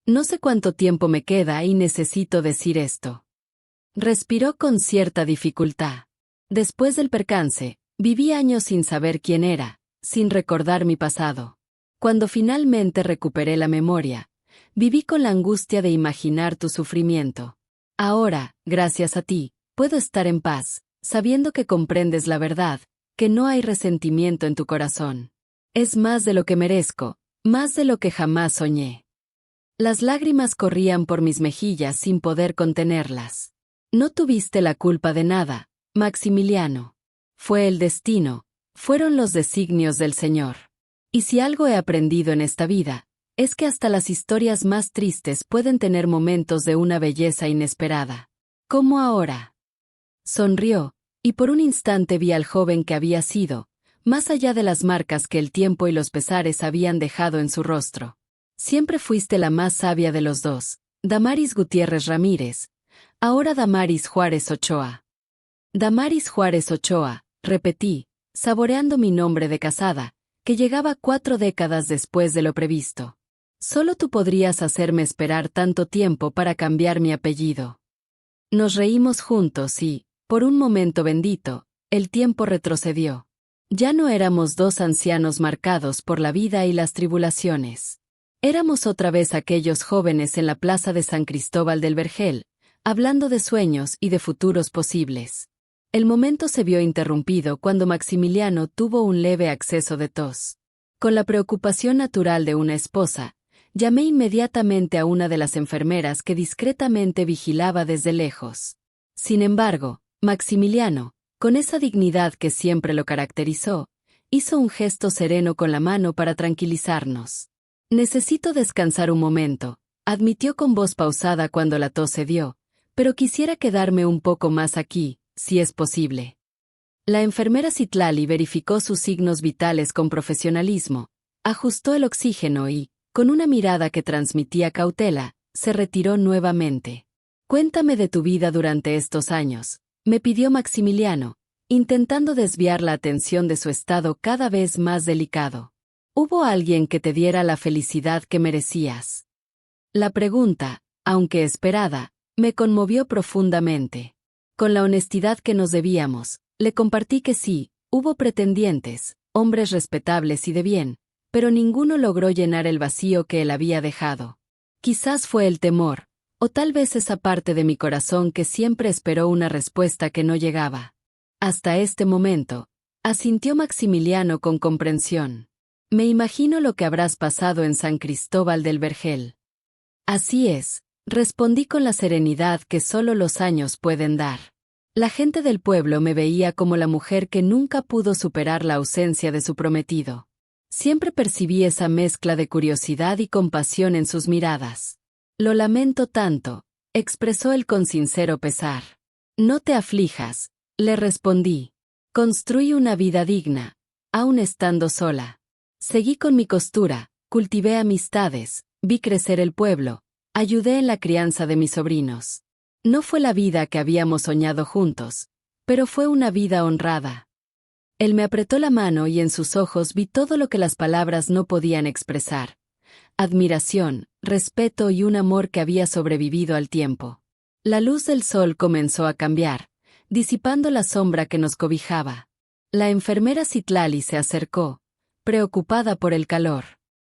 No sé cuánto tiempo me queda y necesito decir esto. Respiró con cierta dificultad. Después del percance, viví años sin saber quién era, sin recordar mi pasado. Cuando finalmente recuperé la memoria, viví con la angustia de imaginar tu sufrimiento. Ahora, gracias a ti, puedo estar en paz, sabiendo que comprendes la verdad, que no hay resentimiento en tu corazón. Es más de lo que merezco, más de lo que jamás soñé. Las lágrimas corrían por mis mejillas sin poder contenerlas. No tuviste la culpa de nada, Maximiliano. Fue el destino, fueron los designios del Señor. Y si algo he aprendido en esta vida, es que hasta las historias más tristes pueden tener momentos de una belleza inesperada. ¿Cómo ahora? Sonrió, y por un instante vi al joven que había sido, más allá de las marcas que el tiempo y los pesares habían dejado en su rostro. Siempre fuiste la más sabia de los dos, Damaris Gutiérrez Ramírez, ahora Damaris Juárez Ochoa. Damaris Juárez Ochoa, repetí, saboreando mi nombre de casada, que llegaba 4 décadas después de lo previsto. Solo tú podrías hacerme esperar tanto tiempo para cambiar mi apellido. Nos reímos juntos y, por un momento bendito, el tiempo retrocedió. Ya no éramos 2 ancianos marcados por la vida y las tribulaciones. Éramos otra vez aquellos jóvenes en la plaza de San Cristóbal del Vergel, hablando de sueños y de futuros posibles. El momento se vio interrumpido cuando Maximiliano tuvo un leve acceso de tos. Con la preocupación natural de una esposa, llamé inmediatamente a una de las enfermeras que discretamente vigilaba desde lejos. Sin embargo, Maximiliano, con esa dignidad que siempre lo caracterizó, hizo un gesto sereno con la mano para tranquilizarnos. Necesito descansar un momento, admitió con voz pausada cuando la tos cedió, pero quisiera quedarme un poco más aquí, si es posible. La enfermera Citlali verificó sus signos vitales con profesionalismo, ajustó el oxígeno y, con una mirada que transmitía cautela, se retiró nuevamente. Cuéntame de tu vida durante estos años, me pidió Maximiliano, intentando desviar la atención de su estado cada vez más delicado. ¿Hubo alguien que te diera la felicidad que merecías? La pregunta, aunque esperada, me conmovió profundamente. Con la honestidad que nos debíamos, le compartí que sí, hubo pretendientes, hombres respetables y de bien, pero ninguno logró llenar el vacío que él había dejado. Quizás fue el temor, o tal vez esa parte de mi corazón que siempre esperó una respuesta que no llegaba. Hasta este momento, asintió Maximiliano con comprensión. Me imagino lo que habrás pasado en San Cristóbal del Vergel. Así es, respondí con la serenidad que solo los años pueden dar. La gente del pueblo me veía como la mujer que nunca pudo superar la ausencia de su prometido. Siempre percibí esa mezcla de curiosidad y compasión en sus miradas. Lo lamento tanto, expresó él con sincero pesar. No te aflijas, le respondí. Construí una vida digna, aún estando sola. Seguí con mi costura, cultivé amistades, vi crecer el pueblo, ayudé en la crianza de mis sobrinos. No fue la vida que habíamos soñado juntos, pero fue una vida honrada. Él me apretó la mano y en sus ojos vi todo lo que las palabras no podían expresar. Admiración, respeto y un amor que había sobrevivido al tiempo. La luz del sol comenzó a cambiar, disipando la sombra que nos cobijaba. La enfermera Citlali se acercó, preocupada por el calor.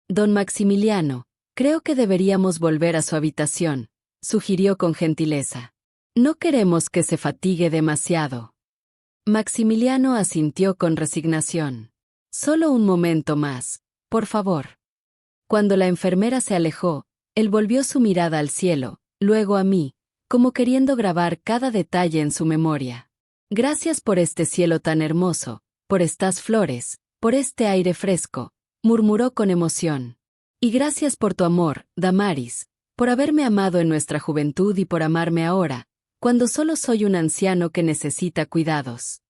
Don Maximiliano, creo que deberíamos volver a su habitación, sugirió con gentileza. No queremos que se fatigue demasiado. Maximiliano asintió con resignación. Solo un momento más, por favor. Cuando la enfermera se alejó, él volvió su mirada al cielo, luego a mí, como queriendo grabar cada detalle en su memoria. Gracias por este cielo tan hermoso, por estas flores, por este aire fresco, murmuró con emoción. Y gracias por tu amor, Damaris, por haberme amado en nuestra juventud y por amarme ahora, cuando solo soy un anciano que necesita cuidados.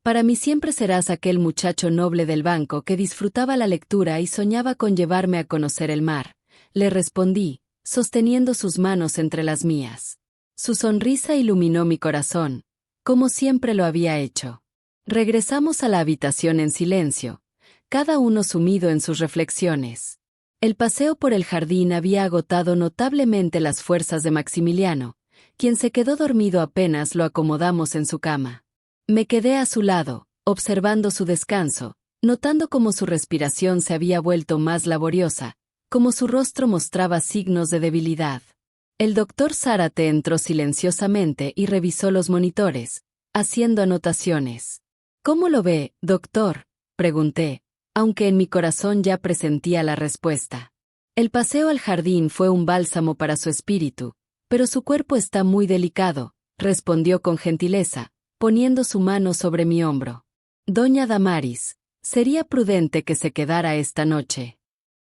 Para mí siempre serás aquel muchacho noble del banco que disfrutaba la lectura y soñaba con llevarme a conocer el mar, le respondí, sosteniendo sus manos entre las mías. Su sonrisa iluminó mi corazón, como siempre lo había hecho. Regresamos a la habitación en silencio, cada uno sumido en sus reflexiones. El paseo por el jardín había agotado notablemente las fuerzas de Maximiliano, quien se quedó dormido apenas lo acomodamos en su cama. Me quedé a su lado, observando su descanso, notando cómo su respiración se había vuelto más laboriosa, cómo su rostro mostraba signos de debilidad. El doctor Zárate entró silenciosamente y revisó los monitores, haciendo anotaciones. ¿Cómo lo ve, doctor?, pregunté, aunque en mi corazón ya presentía la respuesta. El paseo al jardín fue un bálsamo para su espíritu, pero su cuerpo está muy delicado, respondió con gentileza, poniendo su mano sobre mi hombro. Doña Damaris, sería prudente que se quedara esta noche.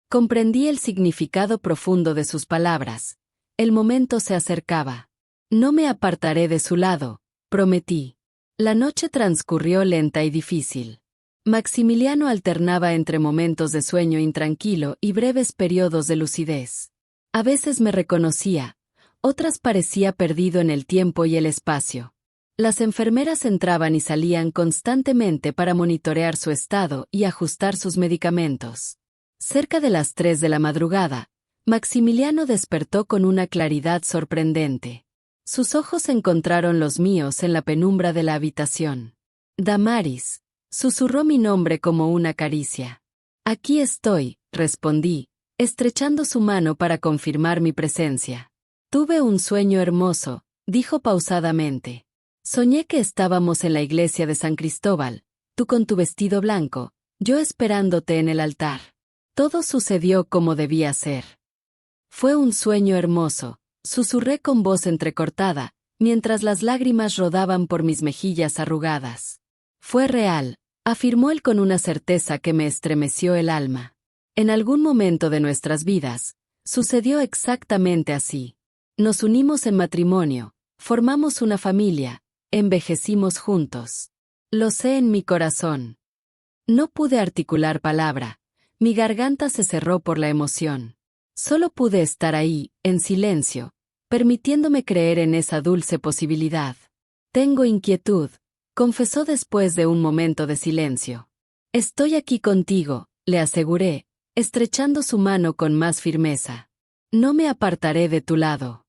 Comprendí el significado profundo de sus palabras. El momento se acercaba. No me apartaré de su lado, prometí. La noche transcurrió lenta y difícil. Maximiliano alternaba entre momentos de sueño intranquilo y breves periodos de lucidez. A veces me reconocía, otras parecía perdido en el tiempo y el espacio. Las enfermeras entraban y salían constantemente para monitorear su estado y ajustar sus medicamentos. Cerca de las 3 de la madrugada, Maximiliano despertó con una claridad sorprendente. Sus ojos encontraron los míos en la penumbra de la habitación. Damaris, susurró mi nombre como una caricia. Aquí estoy, respondí, estrechando su mano para confirmar mi presencia. Tuve un sueño hermoso, dijo pausadamente. Soñé que estábamos en la iglesia de San Cristóbal, tú con tu vestido blanco, yo esperándote en el altar. Todo sucedió como debía ser. Fue un sueño hermoso, susurré con voz entrecortada, mientras las lágrimas rodaban por mis mejillas arrugadas. Fue real, afirmó él con una certeza que me estremeció el alma. En algún momento de nuestras vidas, sucedió exactamente así. Nos unimos en matrimonio, formamos una familia, envejecimos juntos. Lo sé en mi corazón. No pude articular palabra, mi garganta se cerró por la emoción. Solo pude estar ahí, en silencio, permitiéndome creer en esa dulce posibilidad. Tengo inquietud, confesó después de un momento de silencio. Estoy aquí contigo, le aseguré, estrechando su mano con más firmeza. No me apartaré de tu lado.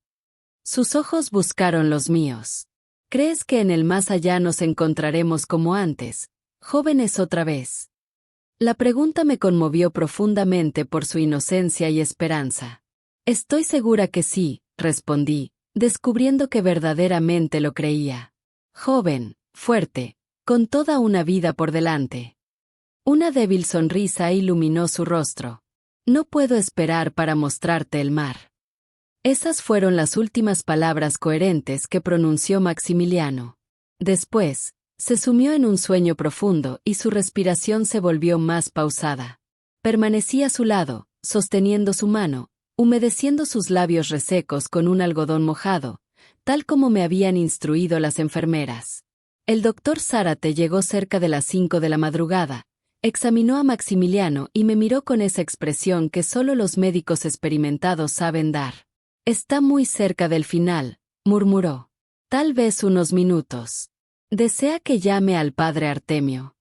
Sus ojos buscaron los míos. ¿Crees que en el más allá nos encontraremos como antes, jóvenes otra vez? La pregunta me conmovió profundamente por su inocencia y esperanza. Estoy segura que sí, respondí, descubriendo que verdaderamente lo creía. Joven, fuerte, con toda una vida por delante. Una débil sonrisa iluminó su rostro. No puedo esperar para mostrarte el mar. Esas fueron las últimas palabras coherentes que pronunció Maximiliano. Después, se sumió en un sueño profundo y su respiración se volvió más pausada. Permanecí a su lado, sosteniendo su mano, humedeciendo sus labios resecos con un algodón mojado, tal como me habían instruido las enfermeras. El doctor Zárate llegó cerca de las 5 de la madrugada, examinó a Maximiliano y me miró con esa expresión que solo los médicos experimentados saben dar. Está muy cerca del final, murmuró. Tal vez unos minutos. ¿Desea que llame al padre Artemio?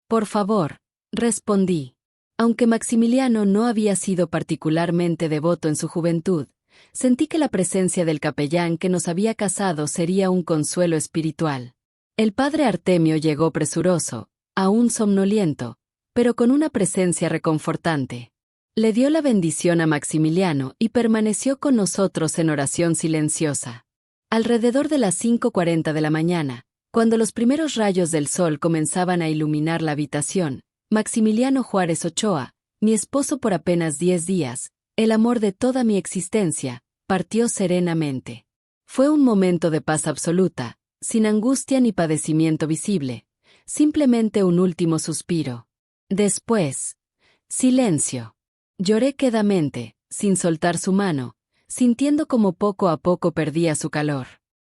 Por favor, respondí. Aunque Maximiliano no había sido particularmente devoto en su juventud, sentí que la presencia del capellán que nos había casado sería un consuelo espiritual. El padre Artemio llegó presuroso, aún somnoliento, pero con una presencia reconfortante. Le dio la bendición a Maximiliano y permaneció con nosotros en oración silenciosa. Alrededor de las 5:40 de la mañana, cuando los primeros rayos del sol comenzaban a iluminar la habitación, Maximiliano Juárez Ochoa, mi esposo por apenas 10 días, el amor de toda mi existencia, partió serenamente. Fue un momento de paz absoluta, sin angustia ni padecimiento visible, simplemente un último suspiro. Después, silencio. Lloré quedamente, sin soltar su mano, sintiendo como poco a poco perdía su calor.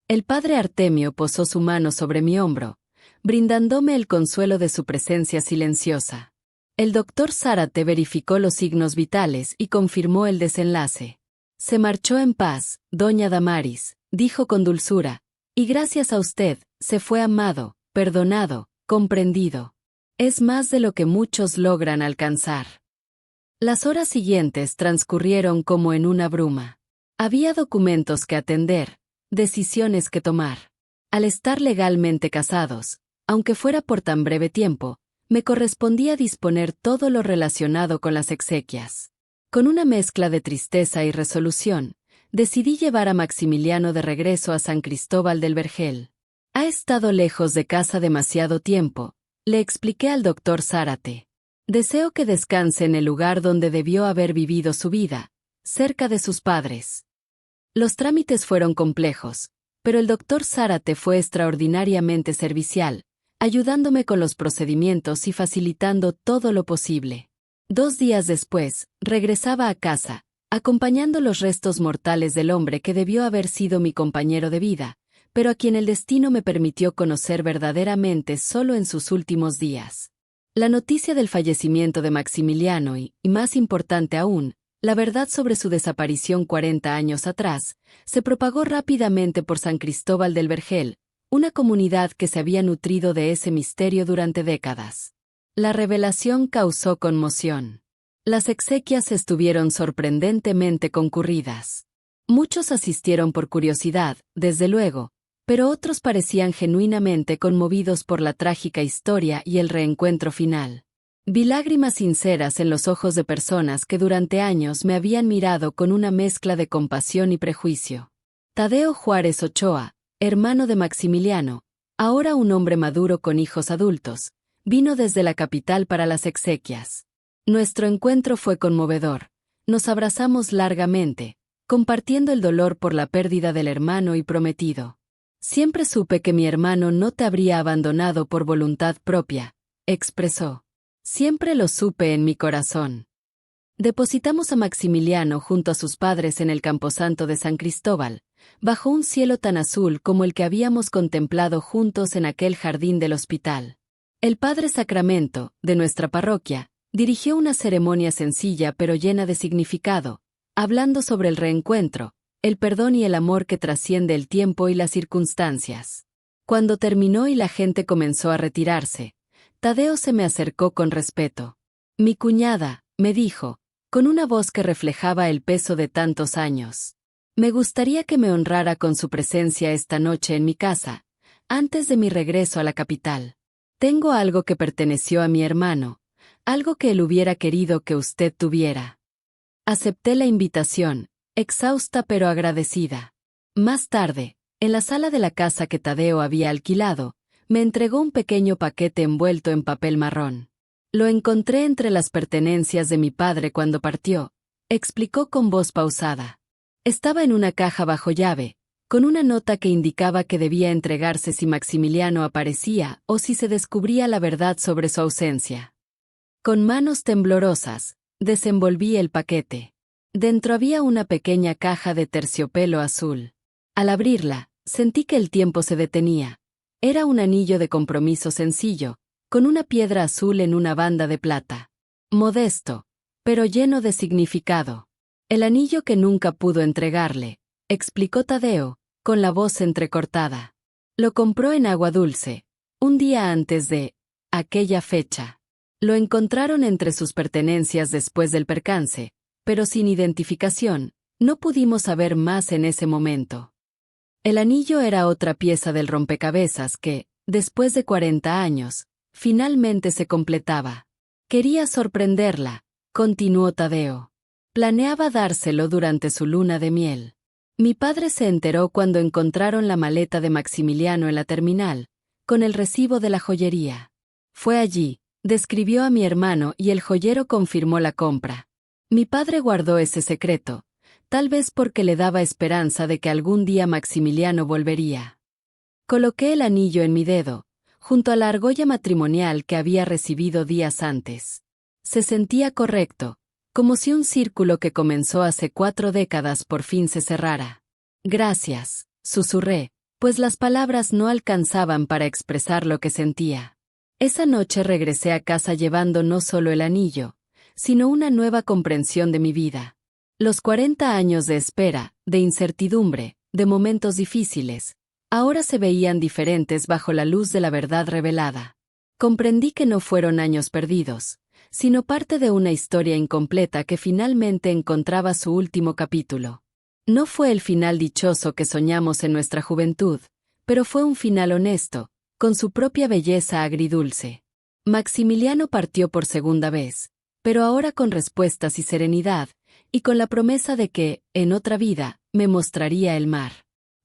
El padre Artemio posó su mano sobre mi hombro, brindándome el consuelo de su presencia silenciosa. El doctor Zárate verificó los signos vitales y confirmó el desenlace. Se marchó en paz, doña Damaris, dijo con dulzura, y gracias a usted, se fue amado, perdonado, comprendido. Es más de lo que muchos logran alcanzar. Las horas siguientes transcurrieron como en una bruma. Había documentos que atender, decisiones que tomar. Al estar legalmente casados, aunque fuera por tan breve tiempo, me correspondía disponer todo lo relacionado con las exequias. Con una mezcla de tristeza y resolución, decidí llevar a Maximiliano de regreso a San Cristóbal del Vergel. Ha estado lejos de casa demasiado tiempo, le expliqué al doctor Zárate. Deseo que descanse en el lugar donde debió haber vivido su vida, cerca de sus padres. Los trámites fueron complejos, pero el doctor Zárate fue extraordinariamente servicial, ayudándome con los procedimientos y facilitando todo lo posible. 2 días después, regresaba a casa, acompañando los restos mortales del hombre que debió haber sido mi compañero de vida, pero a quien el destino me permitió conocer verdaderamente solo en sus últimos días. La noticia del fallecimiento de Maximiliano y, más importante aún, la verdad sobre su desaparición 40 años atrás, se propagó rápidamente por San Cristóbal del Vergel, una comunidad que se había nutrido de ese misterio durante décadas. La revelación causó conmoción. Las exequias estuvieron sorprendentemente concurridas. Muchos asistieron por curiosidad, desde luego, pero otros parecían genuinamente conmovidos por la trágica historia y el reencuentro final. Vi lágrimas sinceras en los ojos de personas que durante años me habían mirado con una mezcla de compasión y prejuicio. Tadeo Juárez Ochoa, hermano de Maximiliano, ahora un hombre maduro con hijos adultos, vino desde la capital para las exequias. Nuestro encuentro fue conmovedor. Nos abrazamos largamente, compartiendo el dolor por la pérdida del hermano y prometido. Siempre supe que mi hermano no te habría abandonado por voluntad propia, expresó. Siempre lo supe en mi corazón. Depositamos a Maximiliano junto a sus padres en el camposanto de San Cristóbal, bajo un cielo tan azul como el que habíamos contemplado juntos en aquel jardín del hospital. El padre Sacramento, de nuestra parroquia, dirigió una ceremonia sencilla pero llena de significado, hablando sobre el reencuentro, el perdón y el amor que trasciende el tiempo y las circunstancias. Cuando terminó y la gente comenzó a retirarse, Tadeo se me acercó con respeto. Mi cuñada, me dijo, con una voz que reflejaba el peso de tantos años. Me gustaría que me honrara con su presencia esta noche en mi casa, antes de mi regreso a la capital. Tengo algo que perteneció a mi hermano, algo que él hubiera querido que usted tuviera. Acepté la invitación, exhausta pero agradecida. Más tarde, en la sala de la casa que Tadeo había alquilado, me entregó un pequeño paquete envuelto en papel marrón. Lo encontré entre las pertenencias de mi padre cuando partió, explicó con voz pausada. Estaba en una caja bajo llave, con una nota que indicaba que debía entregarse si Maximiliano aparecía o si se descubría la verdad sobre su ausencia. Con manos temblorosas, desenvolví el paquete. Dentro había una pequeña caja de terciopelo azul. Al abrirla, sentí que el tiempo se detenía, Era un anillo de compromiso sencillo, con una piedra azul en una banda de plata. Modesto, pero lleno de significado. El anillo que nunca pudo entregarle, explicó Tadeo, con la voz entrecortada. Lo compró en Agua Dulce, un día antes de aquella fecha. Lo encontraron entre sus pertenencias después del percance, pero sin identificación, no pudimos saber más en ese momento. El anillo era otra pieza del rompecabezas que, después de 40 años, finalmente se completaba. Quería sorprenderla, continuó Tadeo. Planeaba dárselo durante su luna de miel. Mi padre se enteró cuando encontraron la maleta de Maximiliano en la terminal, con el recibo de la joyería. Fue allí, describió a mi hermano y el joyero confirmó la compra. Mi padre guardó ese secreto, tal vez porque le daba esperanza de que algún día Maximiliano volvería. Coloqué el anillo en mi dedo, junto a la argolla matrimonial que había recibido días antes. Se sentía correcto, como si un círculo que comenzó hace 4 décadas por fin se cerrara. Gracias, susurré, pues las palabras no alcanzaban para expresar lo que sentía. Esa noche regresé a casa llevando no solo el anillo, sino una nueva comprensión de mi vida. Los 40 años de espera, de incertidumbre, de momentos difíciles, ahora se veían diferentes bajo la luz de la verdad revelada. Comprendí que no fueron años perdidos, sino parte de una historia incompleta que finalmente encontraba su último capítulo. No fue el final dichoso que soñamos en nuestra juventud, pero fue un final honesto, con su propia belleza agridulce. Maximiliano partió por segunda vez, pero ahora con respuestas y serenidad, y con la promesa de que, en otra vida, me mostraría el mar.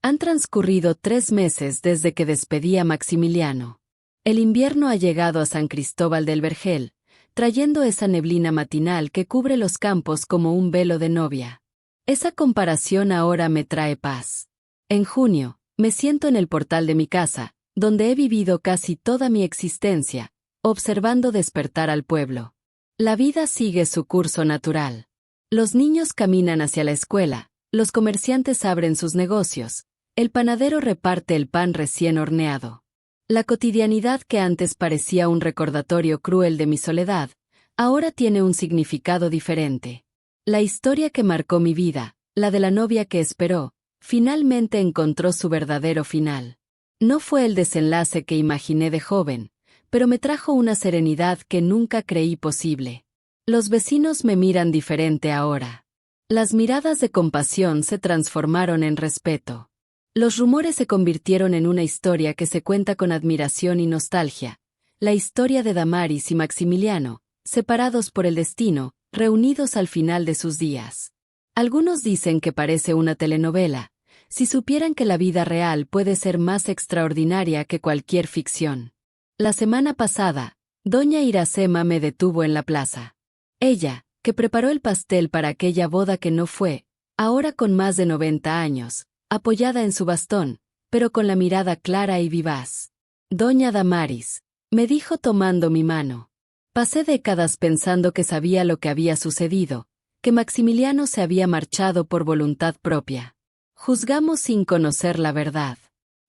Han transcurrido 3 meses desde que despedí a Maximiliano. El invierno ha llegado a San Cristóbal del Vergel, trayendo esa neblina matinal que cubre los campos como un velo de novia. Esa comparación ahora me trae paz. En junio, me siento en el portal de mi casa, donde he vivido casi toda mi existencia, observando despertar al pueblo. La vida sigue su curso natural. Los niños caminan hacia la escuela, los comerciantes abren sus negocios, el panadero reparte el pan recién horneado. La cotidianidad que antes parecía un recordatorio cruel de mi soledad, ahora tiene un significado diferente. La historia que marcó mi vida, la de la novia que esperó, finalmente encontró su verdadero final. No fue el desenlace que imaginé de joven, pero me trajo una serenidad que nunca creí posible. Los vecinos me miran diferente ahora. Las miradas de compasión se transformaron en respeto. Los rumores se convirtieron en una historia que se cuenta con admiración y nostalgia, la historia de Damaris y Maximiliano, separados por el destino, reunidos al final de sus días. Algunos dicen que parece una telenovela, si supieran que la vida real puede ser más extraordinaria que cualquier ficción. La semana pasada, doña Iracema me detuvo en la plaza. Ella, que preparó el pastel para aquella boda que no fue, ahora con más de 90 años, apoyada en su bastón, pero con la mirada clara y vivaz. Doña Damaris, me dijo tomando mi mano. Pasé décadas pensando que sabía lo que había sucedido, que Maximiliano se había marchado por voluntad propia. Juzgamos sin conocer la verdad.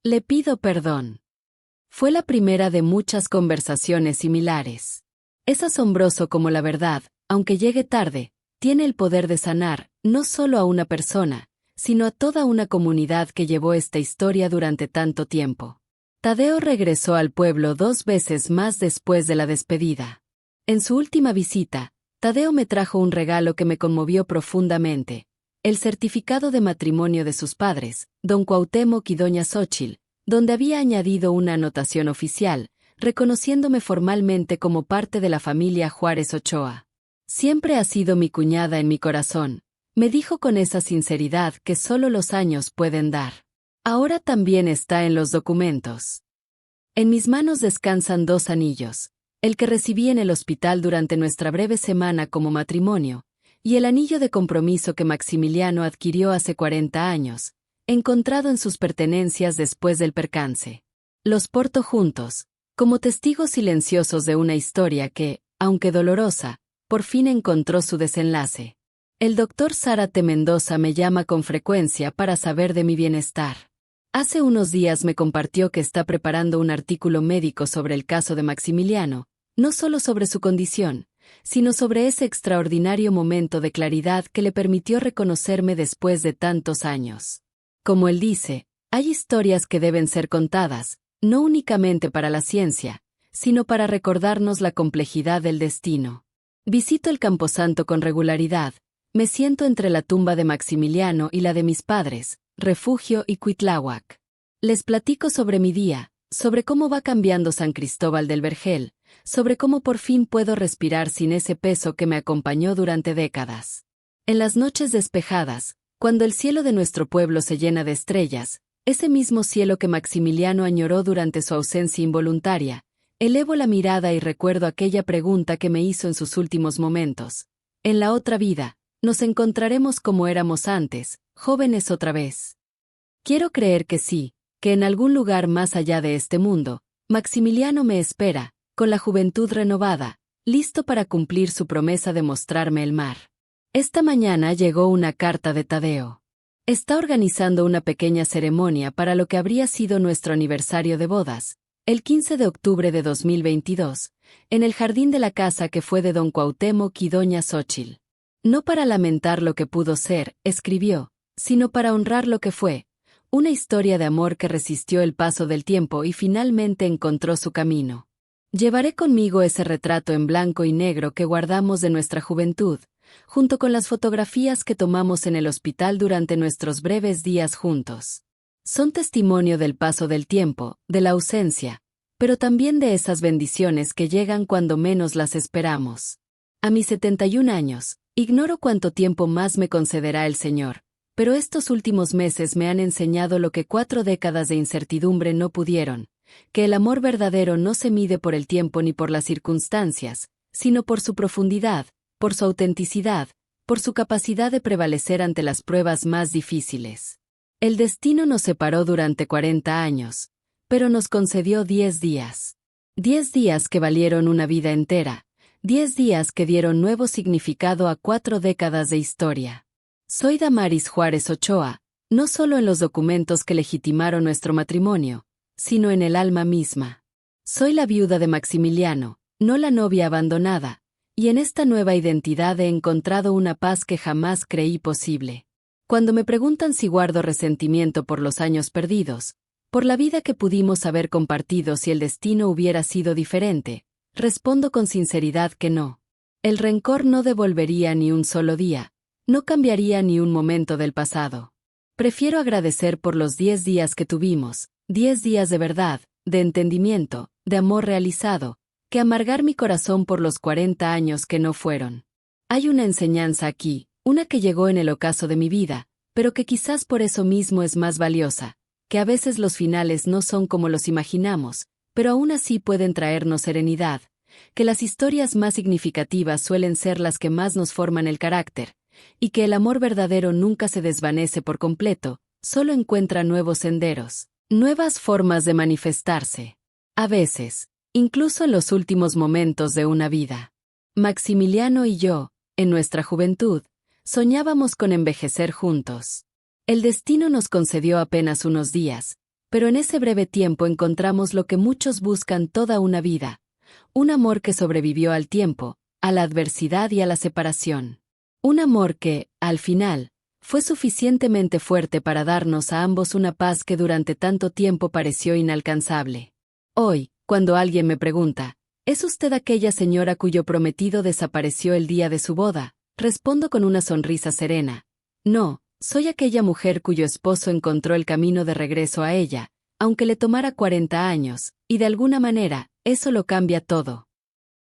Le pido perdón. Fue la primera de muchas conversaciones similares. Es asombroso cómo la verdad, aunque llegue tarde, tiene el poder de sanar, no solo a una persona, sino a toda una comunidad que llevó esta historia durante tanto tiempo. Tadeo regresó al pueblo 2 veces más después de la despedida. En su última visita, Tadeo me trajo un regalo que me conmovió profundamente, el certificado de matrimonio de sus padres, don Cuauhtémoc y doña Xóchitl, donde había añadido una anotación oficial, reconociéndome formalmente como parte de la familia Juárez Ochoa. Siempre ha sido mi cuñada en mi corazón, me dijo con esa sinceridad que solo los años pueden dar. Ahora también está en los documentos. En mis manos descansan 2 anillos, el que recibí en el hospital durante nuestra breve semana como matrimonio, y el anillo de compromiso que Maximiliano adquirió hace 40 años, encontrado en sus pertenencias después del percance. Los porto juntos, como testigos silenciosos de una historia que, aunque dolorosa, por fin encontró su desenlace. El doctor Zárate Mendoza me llama con frecuencia para saber de mi bienestar. Hace unos días me compartió que está preparando un artículo médico sobre el caso de Maximiliano, no solo sobre su condición, sino sobre ese extraordinario momento de claridad que le permitió reconocerme después de tantos años. Como él dice, hay historias que deben ser contadas, no únicamente para la ciencia, sino para recordarnos la complejidad del destino. Visito el Camposanto con regularidad, me siento entre la tumba de Maximiliano y la de mis padres, Refugio y Cuitláhuac. Les platico sobre mi día, sobre cómo va cambiando San Cristóbal del Vergel, sobre cómo por fin puedo respirar sin ese peso que me acompañó durante décadas. En las noches despejadas, cuando el cielo de nuestro pueblo se llena de estrellas, ese mismo cielo que Maximiliano añoró durante su ausencia involuntaria, elevo la mirada y recuerdo aquella pregunta que me hizo en sus últimos momentos. En la otra vida, ¿nos encontraremos como éramos antes, jóvenes otra vez? Quiero creer que sí, que en algún lugar más allá de este mundo, Maximiliano me espera, con la juventud renovada, listo para cumplir su promesa de mostrarme el mar. Esta mañana llegó una carta de Tadeo. Está organizando una pequeña ceremonia para lo que habría sido nuestro aniversario de bodas, el 15 de octubre de 2022, en el jardín de la casa que fue de don Cuauhtémoc y doña Xóchitl. No para lamentar lo que pudo ser, escribió, sino para honrar lo que fue, una historia de amor que resistió el paso del tiempo y finalmente encontró su camino. Llevaré conmigo ese retrato en blanco y negro que guardamos de nuestra juventud, junto con las fotografías que tomamos en el hospital durante nuestros breves días juntos. Son testimonio del paso del tiempo, de la ausencia, pero también de esas bendiciones que llegan cuando menos las esperamos. A mis 71 años, ignoro cuánto tiempo más me concederá el Señor, pero estos últimos meses me han enseñado lo que 4 décadas de incertidumbre no pudieron, que el amor verdadero no se mide por el tiempo ni por las circunstancias, sino por su profundidad, por su autenticidad, por su capacidad de prevalecer ante las pruebas más difíciles. El destino nos separó durante 40 años, pero nos concedió 10 días. 10 días que valieron una vida entera, 10 días que dieron nuevo significado a 4 décadas de historia. Soy Damaris Juárez Ochoa, no solo en los documentos que legitimaron nuestro matrimonio, sino en el alma misma. Soy la viuda de Maximiliano, no la novia abandonada, y en esta nueva identidad he encontrado una paz que jamás creí posible. Cuando me preguntan si guardo resentimiento por los años perdidos, por la vida que pudimos haber compartido si el destino hubiera sido diferente, respondo con sinceridad que no. El rencor no devolvería ni un solo día, no cambiaría ni un momento del pasado. Prefiero agradecer por los 10 días que tuvimos, 10 días de verdad, de entendimiento, de amor realizado, que amargar mi corazón por los 40 años que no fueron. Hay una enseñanza aquí, una que llegó en el ocaso de mi vida, pero que quizás por eso mismo es más valiosa, que a veces los finales no son como los imaginamos, pero aún así pueden traernos serenidad, que las historias más significativas suelen ser las que más nos forman el carácter, y que el amor verdadero nunca se desvanece por completo, solo encuentra nuevos senderos, nuevas formas de manifestarse. A veces, incluso en los últimos momentos de una vida. Maximiliano y yo, en nuestra juventud, soñábamos con envejecer juntos. El destino nos concedió apenas unos días, pero en ese breve tiempo encontramos lo que muchos buscan toda una vida, un amor que sobrevivió al tiempo, a la adversidad y a la separación. Un amor que, al final, fue suficientemente fuerte para darnos a ambos una paz que durante tanto tiempo pareció inalcanzable. Hoy, cuando alguien me pregunta, ¿es usted aquella señora cuyo prometido desapareció el día de su boda? Respondo con una sonrisa serena. No, soy aquella mujer cuyo esposo encontró el camino de regreso a ella, aunque le tomara 40 años, y de alguna manera, eso lo cambia todo.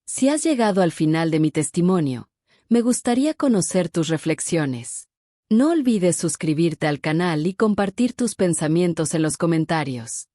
Si has llegado al final de mi testimonio, me gustaría conocer tus reflexiones. No olvides suscribirte al canal y compartir tus pensamientos en los comentarios.